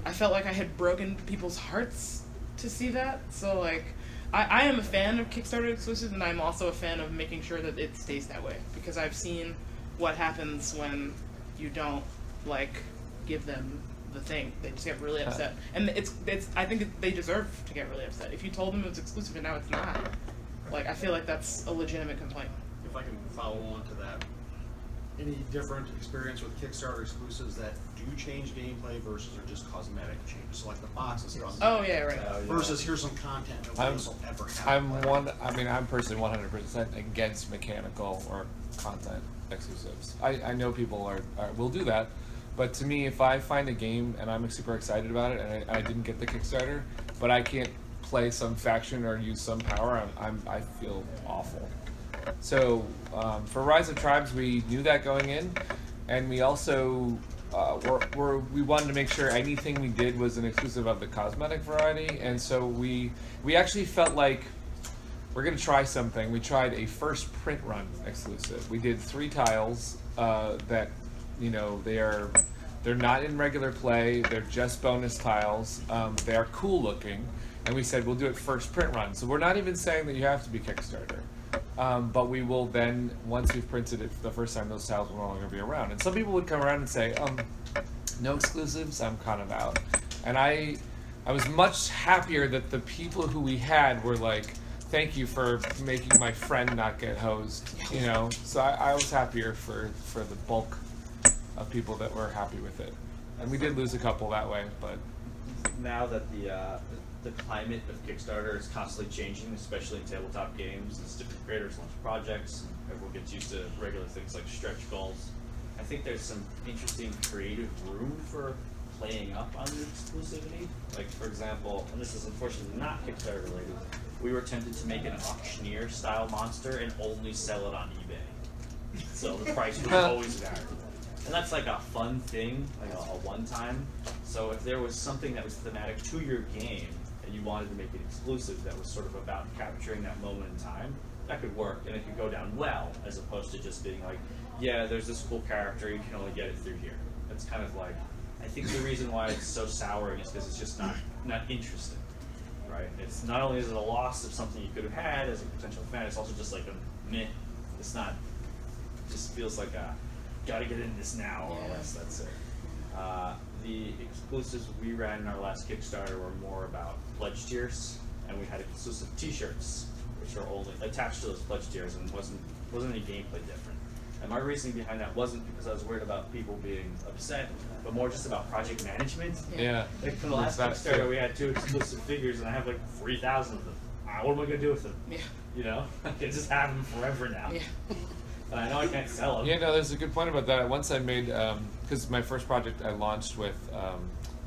S1: I felt like I had broken people's hearts to see that. So like I am a fan of Kickstarter exclusives, and I'm also a fan of making sure that it stays that way, because I've seen what happens when you don't like give them the thing. They just get really upset, and it's I think they deserve to get really upset. If you told them it was exclusive and now it's not, like I feel like that's a legitimate complaint.
S8: If I can follow on to that, any different experience with Kickstarter exclusives that do change gameplay versus are just cosmetic changes? So like the boxes are
S1: Oh yeah, right.
S8: versus here's some content nobody else will ever have.
S7: I'm personally 100% against mechanical or content exclusives. I know people will do that, but to me, if I find a game and I'm super excited about it and I didn't get the Kickstarter, but I can't play some faction or use some power, I feel awful. So for Rise of Tribes, we knew that going in, and we also we wanted to make sure anything we did was an exclusive of the cosmetic variety, and so we actually felt like we're gonna try something. We tried a first print run exclusive. We did 3 tiles that, you know, they're not in regular play. They're just bonus tiles. They are cool looking, and we said we'll do it first print run. So we're not even saying that you have to be Kickstarter. But we will then, once we've printed it for the first time, those tiles will no longer be around. And some people would come around and say, no exclusives, I'm kind of out. And I was much happier that the people who we had were like, thank you for making my friend not get hosed, you know? So I was happier for the bulk of people that were happy with it. And we did lose a couple that way, but...
S5: Now that the climate of Kickstarter is constantly changing, especially in tabletop games, as different creators launch projects, and everyone gets used to regular things like stretch goals, I think there's some interesting creative room for playing up on the exclusivity. Like, for example, and this is unfortunately not Kickstarter related, we were tempted to make an auctioneer style monster and only sell it on eBay. So the price would always vary. And that's like a fun thing, like a one-time. So if there was something that was thematic to your game and you wanted to make it exclusive that was sort of about capturing that moment in time, that could work and it could go down well, as opposed to just being like, yeah, there's this cool character, you can only get it through here. It's kind of like, I think the reason why it's so souring is because it's just not interesting, right? It's not only is it a loss of something you could have had as a potential fan, it's also just like a meh. It's not, it just feels like a, gotta get in this now, or else that's it. The exclusives we ran in our last Kickstarter were more about pledge tiers, and we had exclusive T-shirts, which are only attached to those pledge tiers, and wasn't any gameplay different. And my reasoning behind that wasn't because I was worried about people being upset, but more just about project management.
S7: Yeah.
S5: Like for the last Kickstarter, we had 2 exclusive figures, and I have like 3,000 of them. What am I gonna do with them? Yeah. You know, I can just have them forever now. Yeah. And I know I can't sell them.
S7: Yeah, no, there's a good point about that. Once I made, because my first project I launched with, I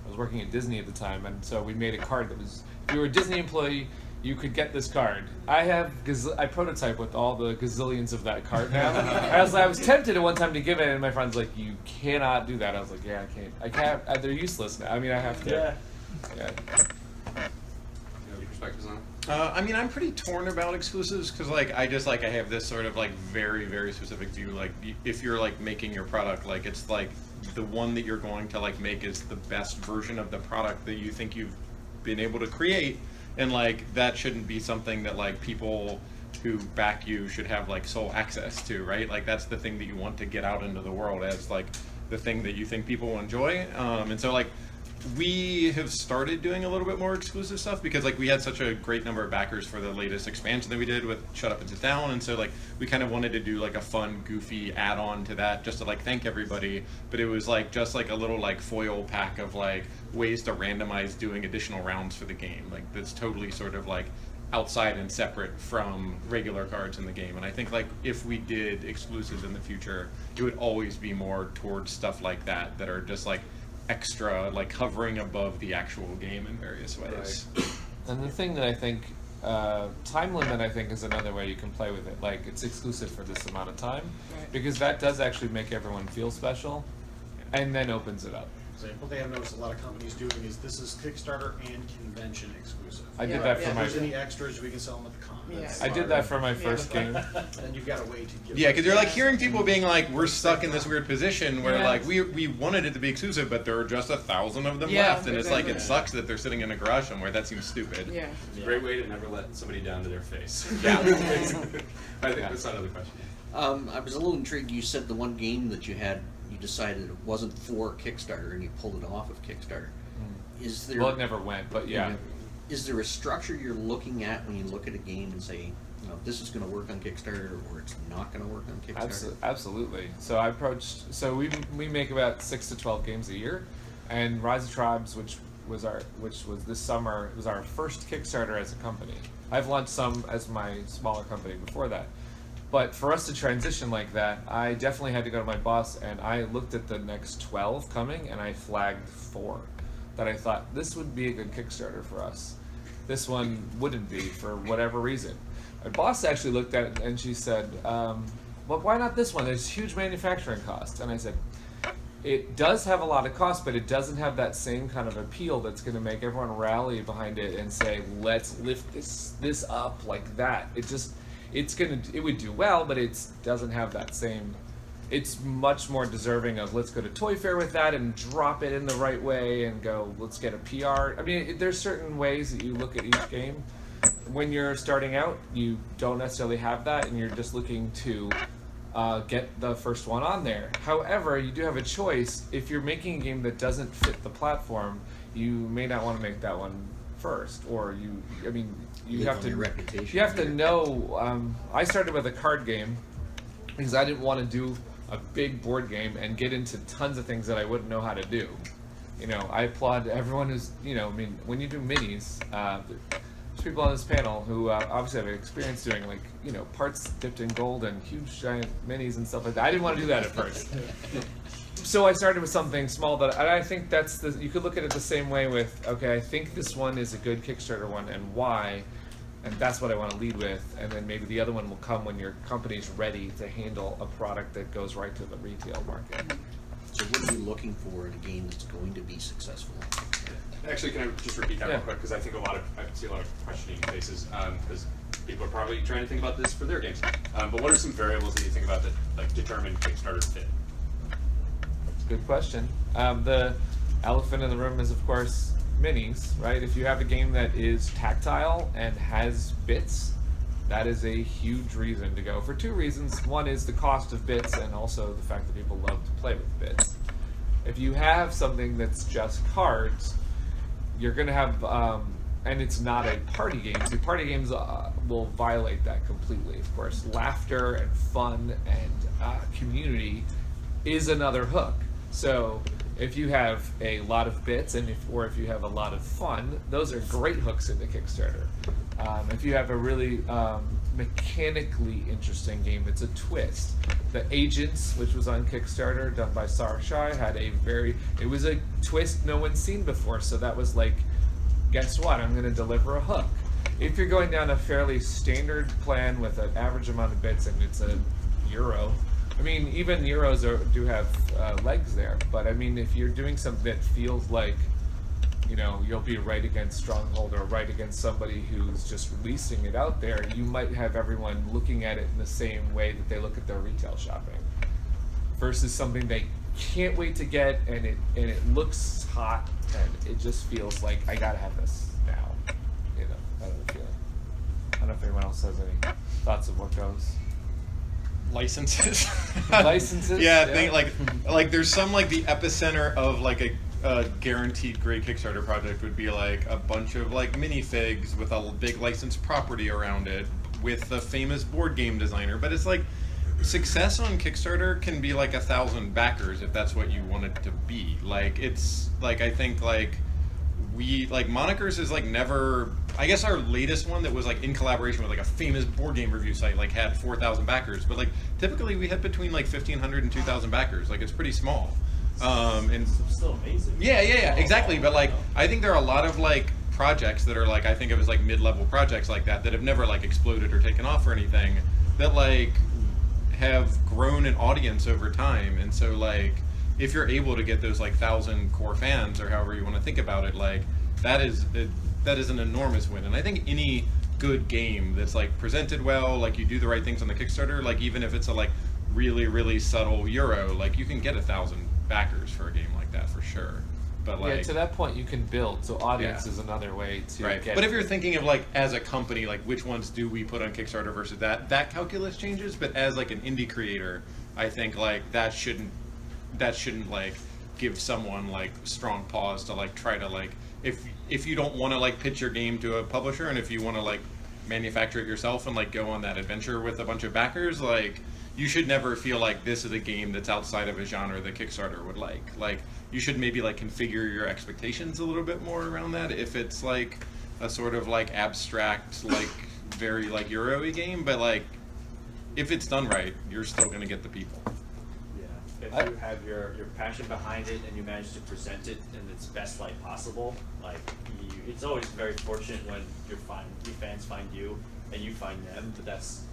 S7: was working at Disney at the time, and so we made a card that was, if you were a Disney employee, you could get this card. I prototype with all the gazillions of that card now. I was tempted at one time to give it, and my friend's like, "You cannot do that." I was like, "Yeah, I can't. They're useless now. I mean, I have to." Yeah.
S4: Any perspectives on it?
S6: I mean, I'm pretty torn about exclusives because, like, I have this sort of like very, very specific view. Like, if you're like making your product, like it's like the one that you're going to like make is the best version of the product that you think you've been able to create, and like that shouldn't be something that like people who back you should have like sole access to, right? Like that's the thing that you want to get out into the world as like the thing that you think people will enjoy, and so like. We have started doing a little bit more exclusive stuff because like we had such a great number of backers for the latest expansion that we did with Shut Up and Sit Down, and so like we kind of wanted to do like a fun, goofy add-on to that just to like thank everybody, but it was like just like a little like foil pack of like ways to randomize doing additional rounds for the game, like that's totally sort of like outside and separate from regular cards in the game. And I think like if we did exclusives in the future, it would always be more towards stuff like that that are just like extra, like hovering above the actual game in various ways.
S7: Right. And the thing that I think, time limit I think is another way you can play with it. Like it's exclusive for this amount of time, because that does actually make everyone feel special, and then opens it up.
S8: So what they have noticed a lot of companies doing is this is Kickstarter and convention exclusive.
S7: I did that for my.
S8: If there's any extras, we can sell them at the con.
S7: I did that for my first game.
S8: And you've got a way to give.
S6: Yeah, because you're like hearing people being like, we're stuck in this weird position where like we wanted it to be exclusive, but there are just 1,000 of them left, and it's like it sucks that they're sitting in a garage somewhere. That seems stupid.
S4: Yeah. It's a great way to never let somebody down to their face. I think that's another question.
S10: I was a little intrigued. You said the one game that you had, you decided it wasn't for Kickstarter, and you pulled it off of Kickstarter. Is there?
S7: Well, it never went, but yeah.
S10: Is there a structure you're looking at when you look at a game and say, you know, this is going to work on Kickstarter, or it's not going to work on Kickstarter?
S7: Absolutely. So I approached. So we make about 6 to 12 games a year, and Rise of Tribes, which was this summer, it was our first Kickstarter as a company. I've launched some as my smaller company before that. But for us to transition like that, I definitely had to go to my boss, and I looked at the next 12 coming, and I flagged 4 that I thought this would be a good Kickstarter for us. This one wouldn't be for whatever reason. My boss actually looked at it, and she said, well, why not this one? There's huge manufacturing costs. And I said, it does have a lot of cost, but it doesn't have that same kind of appeal that's going to make everyone rally behind it and say, let's lift this up like that. It would do well, but it doesn't have that same. It's much more deserving of let's go to Toy Fair with that and drop it in the right way and go, let's get a PR. I mean, there's certain ways that you look at each game. When you're starting out, you don't necessarily have that, and you're just looking to get the first one on there. However, you do have a choice. If you're making a game that doesn't fit the platform, you may not want to make that one first, or you have to know. I started with a card game because I didn't want to do a big board game and get into tons of things that I wouldn't know how to do. You know, I applaud everyone who's, when you do minis, there's people on this panel who obviously have experience doing parts dipped in gold and huge giant minis and stuff like that. I didn't want to do that at first. So I started with something small and I think you could look at it the same way with, okay, I think this one is a good Kickstarter one and why, and that's what I want to lead with, and then maybe the other one will come when your company's ready to handle a product that goes right to the retail market.
S10: what are you looking for in a game that's going to be successful?
S4: Actually, can I just repeat that
S7: Yeah.
S4: real quick? Because I think I see a lot of questioning faces, because people are probably trying to think about this for their games. But what are some variables that you think about that like determine Kickstarter fit?
S7: Good question. The elephant in the room is, of course, minis, right? If you have a game that is tactile and has bits, that is a huge reason to go for two reasons. One is the cost of bits, and also the fact that people love to play with bits. If you have something that's just cards, you're going to have, and it's not a party game. See, party games will violate that completely. Of course, laughter and fun and community is another hook. So if you have a lot of bits, and if you have a lot of fun, those are great hooks into Kickstarter. If you have a really mechanically interesting game, it's a twist. The Agents, which was on Kickstarter, done by Sarshai, had it was a twist no one's seen before, so that was like, guess what, I'm going to deliver a hook. If you're going down a fairly standard plan with an average amount of bits and it's a euro, I mean, even euros do have legs there, but I mean, if you're doing something that feels like, you know, you'll be right against Stronghold or right against somebody who's just releasing it out there, you might have everyone looking at it in the same way that they look at their retail shopping, versus something they can't wait to get, and it looks hot, and it just feels like, I gotta have this now. You know, that other feeling. I don't know if anyone else has any thoughts of what goes.
S6: Licenses.
S7: Licenses?
S6: Yeah, I think like there's some like the epicenter of like a guaranteed great Kickstarter project would be like a bunch of like minifigs with a big licensed property around it with a famous board game designer. But it's like success on Kickstarter can be like 1,000 backers if that's what you want it to be. Like it's like I think like we like Monikers is like never. I guess our latest one that was like in collaboration with like a famous board game review site like had 4,000 backers, but like typically we had between like 1,500 and 2,000 backers. Like it's pretty small. And
S5: Still amazing.
S6: yeah, exactly. But like I think there are a lot of like projects that are like I think of as like mid-level projects like that have never like exploded or taken off or anything that like have grown an audience over time. And so like if you're able to get those like 1,000 core fans or however you want to think about it, like that is an enormous win. And I think any good game that's like presented well, like you do the right things on the Kickstarter, like even if it's a like really, really subtle euro, like you can get 1,000 backers for a game like that for sure. But like
S7: yeah, to that point you can build. So audience is another way to get.
S6: But if you're thinking of like as a company, like which ones do we put on Kickstarter versus that calculus changes. But as like an indie creator, I think like that shouldn't like give someone like strong pause to like try to like if you don't want to like pitch your game to a publisher, and if you want to like manufacture it yourself and like go on that adventure with a bunch of backers, like you should never feel like this is a game that's outside of a genre that Kickstarter would like. Like you should maybe like configure your expectations a little bit more around that if it's like a sort of like abstract like very like Euro-y game, but like if it's done right, you're still gonna get the people.
S5: If you have your passion behind it and you manage to present it in its best light possible, like it's always very fortunate when your fans find you and you find them, but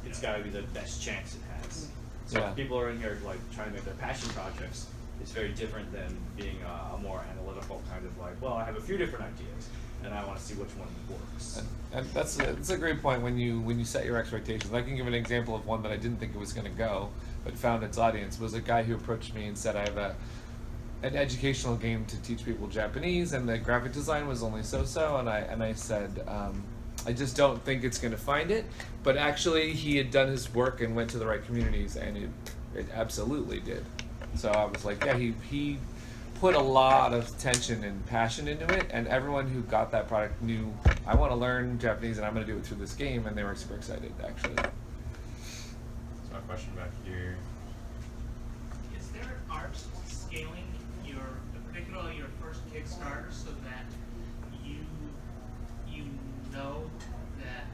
S5: it's got to be the best chance it has. So if people are in here like trying to make their passion projects, it's very different than being a more analytical kind of like, well, I have a few different ideas and I want to see which one works.
S7: And that's a great point when you set your expectations. I can give an example of one that I didn't think it was going to go, but found its audience. Was a guy who approached me and said, I have an educational game to teach people Japanese, and the graphic design was only so-so, and I said, I just don't think it's going to find it. But actually, he had done his work and went to the right communities, and it absolutely did. So I was like, yeah, he put a lot of attention and passion into it, and everyone who got that product knew, I want to learn Japanese and I'm going to do it through this game, and they were super excited, actually.
S4: So my question back here.
S11: Is there an art scaling particularly your first Kickstarter so that you know that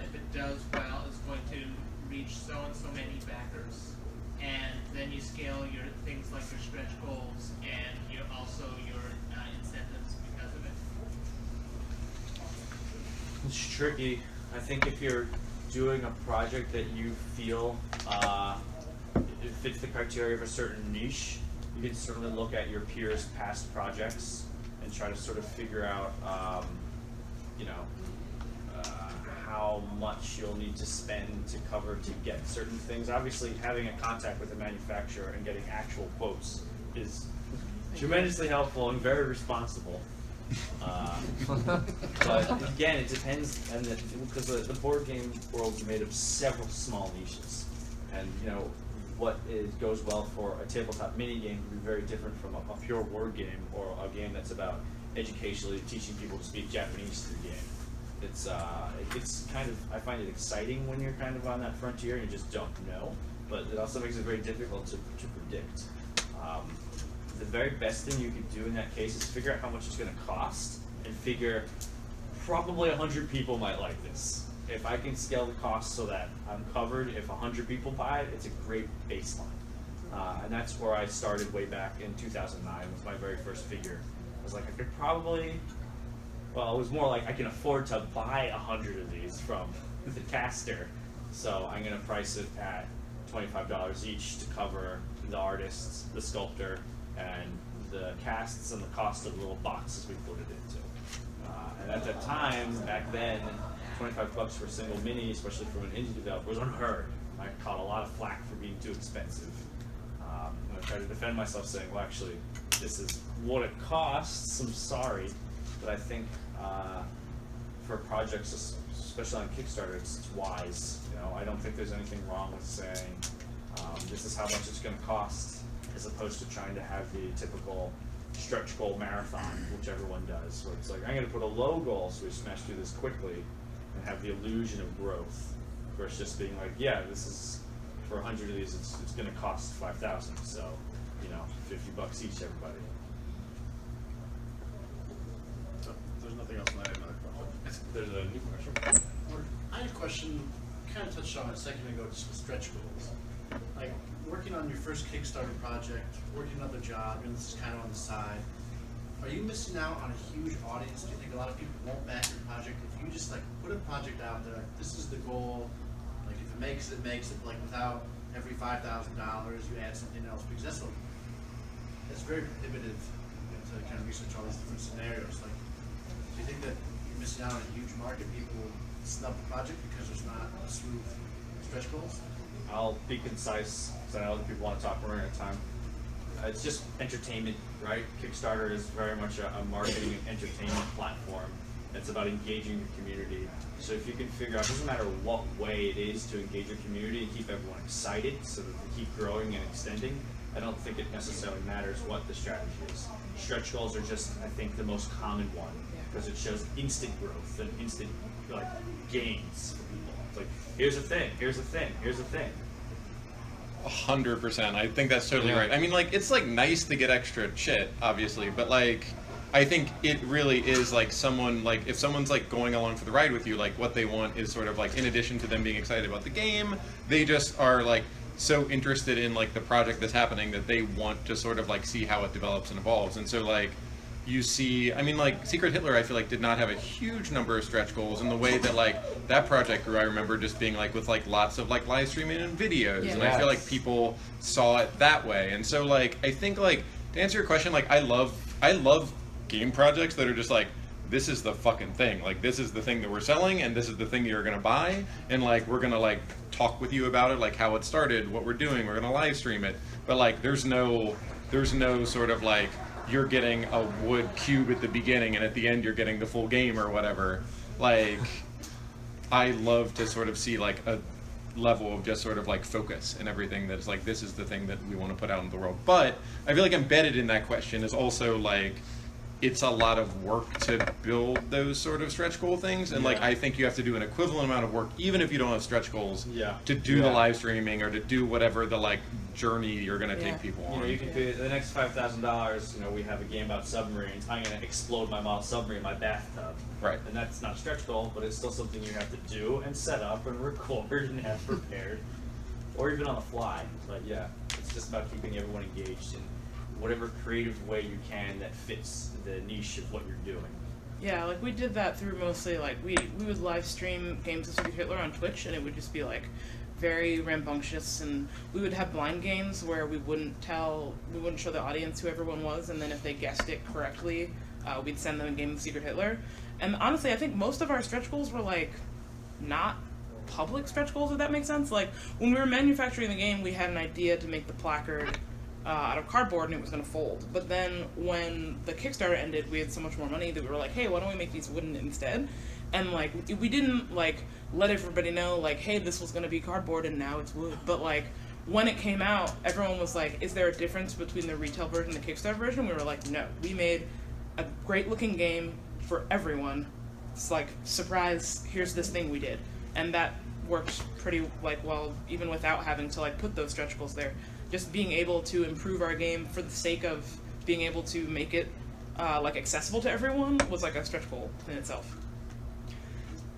S11: if it does well, it's going to reach so and so many backers, and then you scale your things like your stretch goals and your incentives because of it?
S5: It's tricky. I think if you're doing a project that you feel it fits the criteria of a certain niche, You can certainly look at your peers' past projects and try to sort of figure out, how much you'll need to spend to cover to get certain things. Obviously, having a contact with a manufacturer and getting actual quotes is tremendously helpful and very responsible. But again, it depends, and because the board game world is made of several small niches, and what goes well for a tabletop mini game can be very different from a pure word game or a game that's about educationally teaching people to speak Japanese through game. It's kind of, I find it exciting when you're kind of on that frontier and you just don't know, but it also makes it very difficult to predict. The very best thing you could do in that case is figure out how much it's going to cost and figure probably 100 people might like this. If I can scale the cost so that I'm covered, if 100 people buy it, it's a great baseline. And that's where I started way back in 2009 with my very first figure. I was like, I could probably, well, it was more like I can afford to buy 100 of these from the caster. So I'm going to price it at $25 each to cover the artists, the sculptor, and the casts and the cost of the little boxes we put it into. And at that time, back then, $25 for a single mini, especially from an indie developer, was unheard. I caught a lot of flack for being too expensive. I tried to defend myself saying, well, actually, this is what it costs, I'm sorry. But I think for projects, especially on Kickstarter, it's wise. I don't think there's anything wrong with saying, this is how much it's going to cost, as opposed to trying to have the typical stretch goal marathon, which everyone does, where it's like, I'm going to put a low goal so we smash through this quickly and have the illusion of growth, versus just being like, yeah, this is, for 100 of these, it's going to cost 5,000, so, $50 each, everybody.
S8: So, if there's nothing else, I have another question.
S4: There's a new question.
S8: I had a question, kind of touched on it a second ago, just with stretch goals. Like, working on your first Kickstarter project, working another job, and this is kind of on the side, are you missing out on a huge audience? Do you think a lot of people won't back your project? If you just put a project out there, this is the goal, if it makes it, without every $5,000 you add something else, because that's very prohibitive to kind of research all these different scenarios. Do you think that you're missing out on a huge market? People will snub the project because there's not smooth stretch goals?
S5: I'll be concise, because I know other people want to talk. We're running out of time. It's just entertainment, right? Kickstarter is very much a marketing and entertainment platform. It's about engaging your community. So if you can figure out, it doesn't matter what way it is to engage your community and keep everyone excited so that they keep growing and extending, I don't think it necessarily matters what the strategy is. Stretch goals are just, I think, the most common one, because it shows instant growth and instant gains for people. It's like, here's a thing, here's a thing, here's a thing.
S6: 100%. I think that's totally right. I mean, it's nice to get extra shit, obviously, but I think it really is someone, if someone's going along for the ride with you, what they want is sort of in addition to them being excited about the game, they just are so interested in the project that's happening that they want to sort of see how it develops and evolves. And so you see, I mean, Secret Hitler, I feel did not have a huge number of stretch goals, and the way that that project grew, I remember just being with lots of live streaming and videos, and I feel people saw it that way. And so I think to answer your question, I love game projects that are just this is the fucking thing, this is the thing that we're selling, and this is the thing that you're gonna buy, and we're gonna talk with you about it, how it started, what we're doing, we're gonna live stream it, but there's no sort of you're getting a wood cube at the beginning and at the end you're getting the full game or whatever. I love to sort of see a level of just sort of focus and everything that's this is the thing that we want to put out in the world. But I feel embedded in that question is also it's a lot of work to build those sort of stretch goal things, and I think you have to do an equivalent amount of work, even if you don't have stretch goals, to do the live streaming or to do whatever the journey you're going to take people on.
S5: You can pay the next $5,000. We have a game about submarines. I'm going to explode my model submarine in my bathtub.
S6: Right.
S5: And that's not a stretch goal, but it's still something you have to do and set up and record and have prepared, or even on the fly. But yeah, it's just about keeping everyone engaged in whatever creative way you can that fits the niche of what you're doing.
S1: Yeah, we did that through mostly we would live stream games of Secret Hitler on Twitch, and it would just be very rambunctious, and we would have blind games where we wouldn't show the audience who everyone was, and then if they guessed it correctly, we'd send them a game of Secret Hitler. And honestly, I think most of our stretch goals were like not public stretch goals, if that makes sense. Like when we were manufacturing the game, we had an idea to make the placard out of cardboard, and it was going to fold. But then when the Kickstarter ended, we had so much more money that we were like, hey, why don't we make these wooden instead? And like we didn't like let everybody know like, hey, this was going to be cardboard and now it's wood. But like when it came out, everyone was like, is there a difference between the retail version and the Kickstarter version? We were like, no, we made a great looking game for everyone. It's like, surprise, here's this thing we did. And that worked pretty like well, even without having to like put those stretch goals there. Just being able to improve our game for the sake of being able to make it like accessible to everyone was like a stretch goal in itself.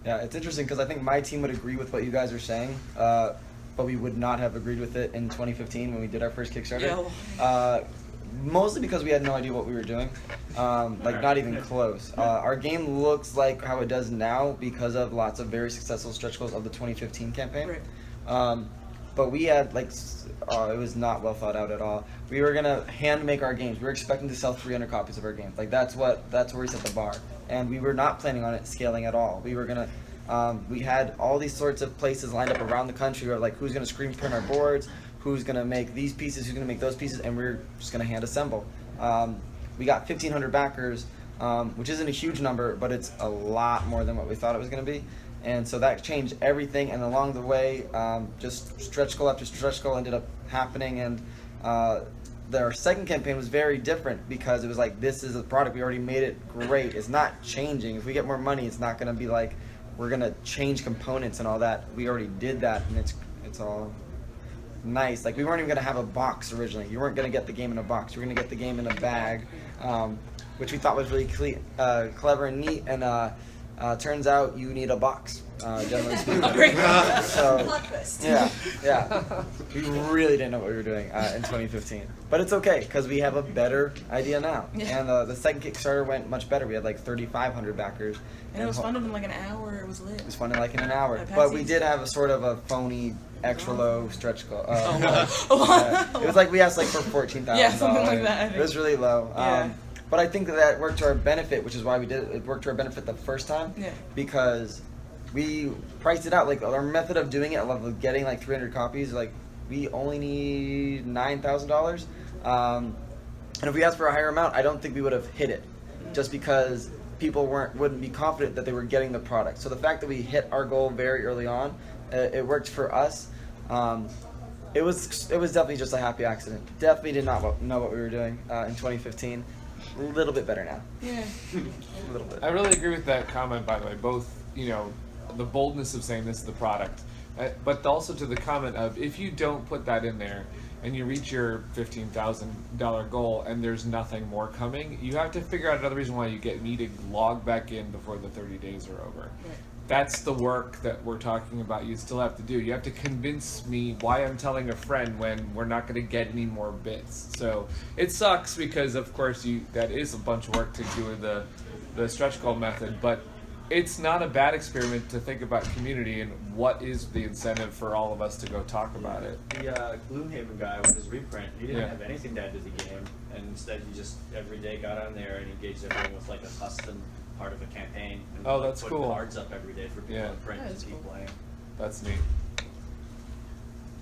S3: Yeah, it's interesting because I think my team would agree with what you guys are saying, but we would not have agreed with it in 2015 when we did our first Kickstarter.
S1: Yeah.
S3: Mostly because we had no idea what we were doing, like not even close. Our game looks like how it does now because of lots of very successful stretch goals of the 2015 campaign.
S1: Right.
S3: But we had like, it was not well thought out at all. We were gonna hand make our games. We were expecting to sell 300 copies of our games. Like that's where we set the bar, and we were not planning on it scaling at all. We were gonna, we had all these sorts of places lined up around the country, or like who's gonna screen print our boards, who's gonna make these pieces, who's gonna make those pieces, and we're just gonna hand assemble. We got 1,500 backers, which isn't a huge number, but it's a lot more than what we thought it was gonna be. And so that changed everything, and along the way, just stretch goal after stretch goal ended up happening, and our second campaign was very different because it was like, this is a product, we already made it great, it's not changing. If we get more money, it's not gonna be like, we're gonna change components and all that. We already did that, and it's all nice. Like we weren't even gonna have a box originally. You weren't gonna get the game in a box, you were gonna get the game in a bag, which we thought was really clever and neat, and turns out you need a box, generally speaking. So, yeah. We really didn't know what we were doing in 2015. But it's okay, because we have a better idea now.
S1: Yeah.
S3: And the second Kickstarter went much better. We had like 3,500 backers.
S1: And it was funded in like an hour, it was lit.
S3: It was funded like in an hour. But we did have a sort of a phony, extra low stretch goal. It was like, we asked like for $14,000.
S1: Yeah, something like that, I think.
S3: It was really low.
S1: Yeah.
S3: But I think that worked to our benefit, which is why we did it. It worked to our benefit the first time, because we priced it out. Like our method of doing it, of getting like 300 copies, like we only need $9,000. And if we asked for a higher amount, I don't think we would have hit it, just because people wouldn't be confident that they were getting the product. So the fact that we hit our goal very early on, it worked for us. It was definitely just a happy accident. Definitely did not know what we were doing in 2015. A little bit better now.
S1: Yeah.
S3: A little bit.
S7: I really agree with that comment, by the way. Both, the boldness of saying this is the product, but also to the comment of, if you don't put that in there and you reach your $15,000 goal and there's nothing more coming, you have to figure out another reason why you get me to log back in before the 30 days are over. Right. That's the work that we're talking about you still have to do. You have to convince me why I'm telling a friend when we're not going to get any more bits. So it sucks because, of course, that is a bunch of work to do the stretch goal method, but it's not a bad experiment to think about community and what is the incentive for all of us to go talk about it.
S12: The Gloomhaven guy with his reprint, he didn't have anything to add to the game, and instead he just every day got on there and engaged everyone with like a custom part of a campaign. And
S7: that's
S12: put
S7: cool.
S12: Cards up every day for people to print and keep playing.
S7: That's neat.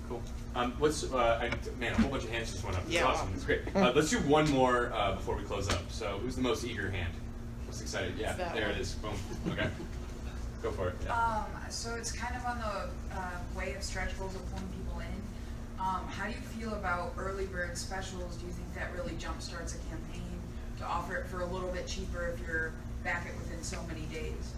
S4: Cool. Man, a whole bunch of hands just went up. That's awesome. That's great. Let's do one more before we close up. So, who's the most eager hand? Most excited? Yeah, there it is. Boom. Okay. Go for it. Yeah.
S2: So it's kind of on the way of stretch goals of pulling people in. How do you feel about early bird specials? Do you think that really jumpstarts a campaign to offer it for a little bit cheaper if you're back it within so many days?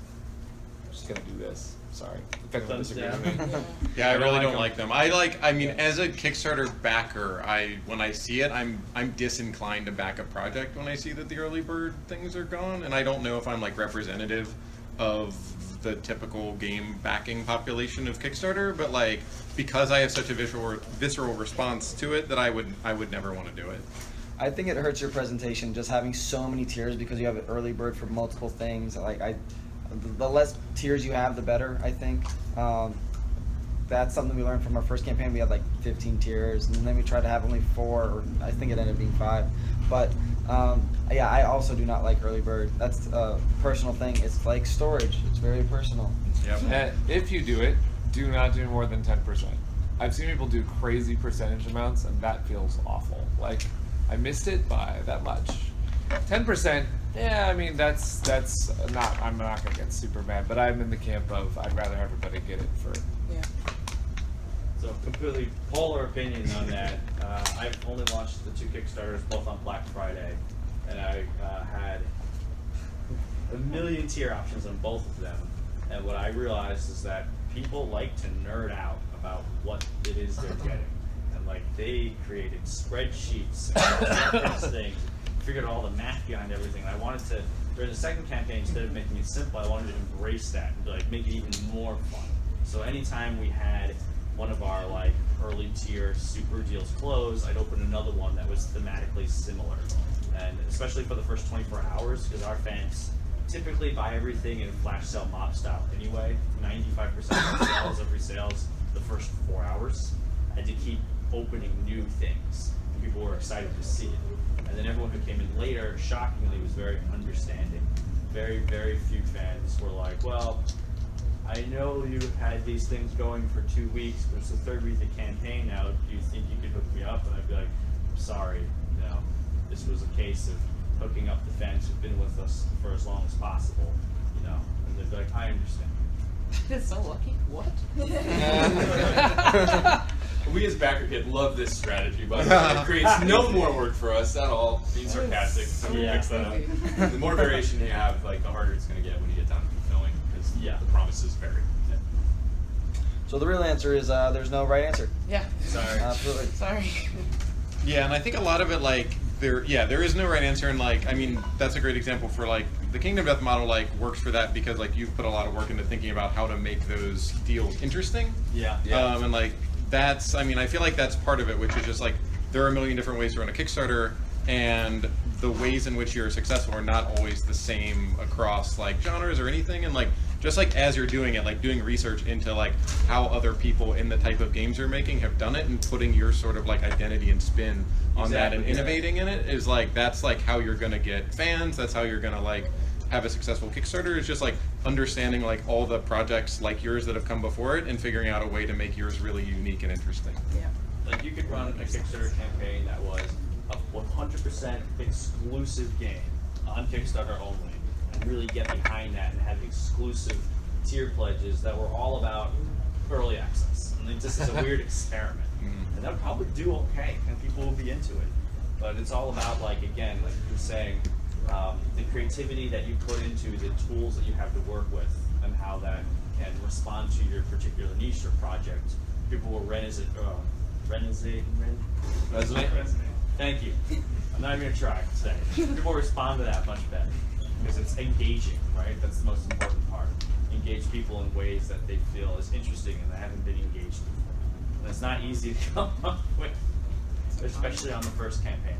S7: I'm just gonna do this. Sorry. If anyone disagrees with me.
S6: Yeah, I really don't like them. I mean, as a Kickstarter backer, when I see it, I'm disinclined to back a project when I see that the early bird things are gone, and I don't know if I'm like representative of the typical game backing population of Kickstarter, but like because I have such a visceral response to it that I would never want to do it.
S3: I think it hurts your presentation just having so many tiers because you have an early bird for multiple things. Like the less tiers you have, the better, I think. that's something we learned from our first campaign. We had like 15 tiers, and then we tried to have only 4, or I think it ended up being 5. But yeah, I also do not like early bird. That's a personal thing. It's like storage. It's very personal.
S7: Yep. If you do it, do not do more than 10%. I've seen people do crazy percentage amounts, and that feels awful. Like, I missed it by that much. 10%, yeah, I mean, that's not, I'm not going to get super mad, but I'm in the camp of I'd rather everybody get it for.
S1: Yeah.
S12: So completely polar opinion on that. I've only launched the 2 Kickstarters, both on Black Friday, and I had a million tier options on both of them. And what I realized is that people like to nerd out about what it is they're getting. And like they created spreadsheets and different things, figured out all the math behind everything. And I wanted to, during the second campaign, instead of making it simple, I wanted to embrace that and like make it even more fun. So anytime we had one of our like early tier super deals close, I'd open another one that was thematically similar. And especially for the first 24 hours, because our fans typically buy everything in flash sale mob style anyway. 95% of sales, every sales, the first 4 hours. I had to keep opening new things, and people were excited to see it. And then everyone who came in later, shockingly, was very understanding. Very, very few fans were like, well, I know you had these things going for 2 weeks, but it's the 3rd week of the campaign now. Do you think you could hook me up? And I'd be like, I'm sorry, no. This was a case of hooking up the fans who've been with us for as long as possible, you know. And they'd be like, I understand.
S1: It's so lucky. What?
S4: We as BackerKit love this strategy, but it creates no more work for us at all. Being sarcastic, so we fix that up. The more variation you have, like the harder it's going to get when you get down to fulfilling, because the promises vary.
S3: So the real answer is there's no right answer.
S1: Yeah.
S3: Sorry. Absolutely.
S1: Sorry.
S6: Yeah, and I think a lot of it, like, there is no right answer, and like, I mean, that's a great example for like the Kingdom Death model, like works for that because like you've put a lot of work into thinking about how to make those deals interesting.
S12: Yeah.
S6: And like that's, I mean, I feel like that's part of it, which is just like there are a million different ways to run a Kickstarter, and the ways in which you're successful are not always the same across like genres or anything, and like just like as you're doing it, like doing research into like how other people in the type of games you're making have done it and putting your sort of like identity and spin on that and innovating in it is like, that's like how you're gonna get fans, that's how you're gonna like have a successful Kickstarter. Is just like understanding like all the projects like yours that have come before it and figuring out a way to make yours really unique and interesting.
S1: Yeah.
S12: Like you could run a Kickstarter campaign that was a 100% exclusive game on Kickstarter only, and really get behind that and have exclusive tier pledges that were all about early access. I mean, this is a weird experiment, and that would probably do okay, and people will be into it. But it's all about, like, again, like you were saying, the creativity that you put into the tools that you have to work with, and how that can respond to your particular niche or project. People will resonate. Thank you. I'm not even gonna try to say. People respond to that much better because it's engaging, right? That's the most important part. Engage people in ways that they feel is interesting and they haven't been engaged before. And it's not easy to come up with, especially on the first campaign.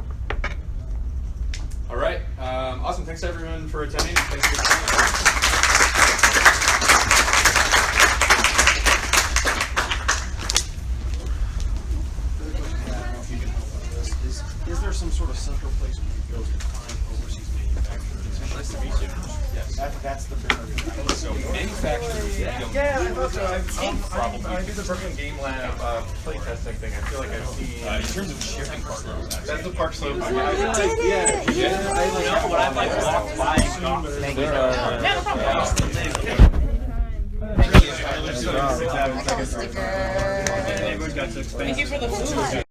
S4: All right. Awesome. Thanks everyone for attending. Thanks for your time.
S9: Is there some sort of central place where you go to find overseas manufacturers?
S4: Nice to meet you. Yes.
S9: That's the bigger.
S6: So manufacturers.
S9: Yeah, I thought so.
S6: I do the Brooklyn Game Lab playtesting thing. I feel like I've seen.
S4: In terms of shipping partners,
S6: That's the Park Slope.
S12: When I walked by and got
S1: Yeah, no problem.
S12: Thank you for the food.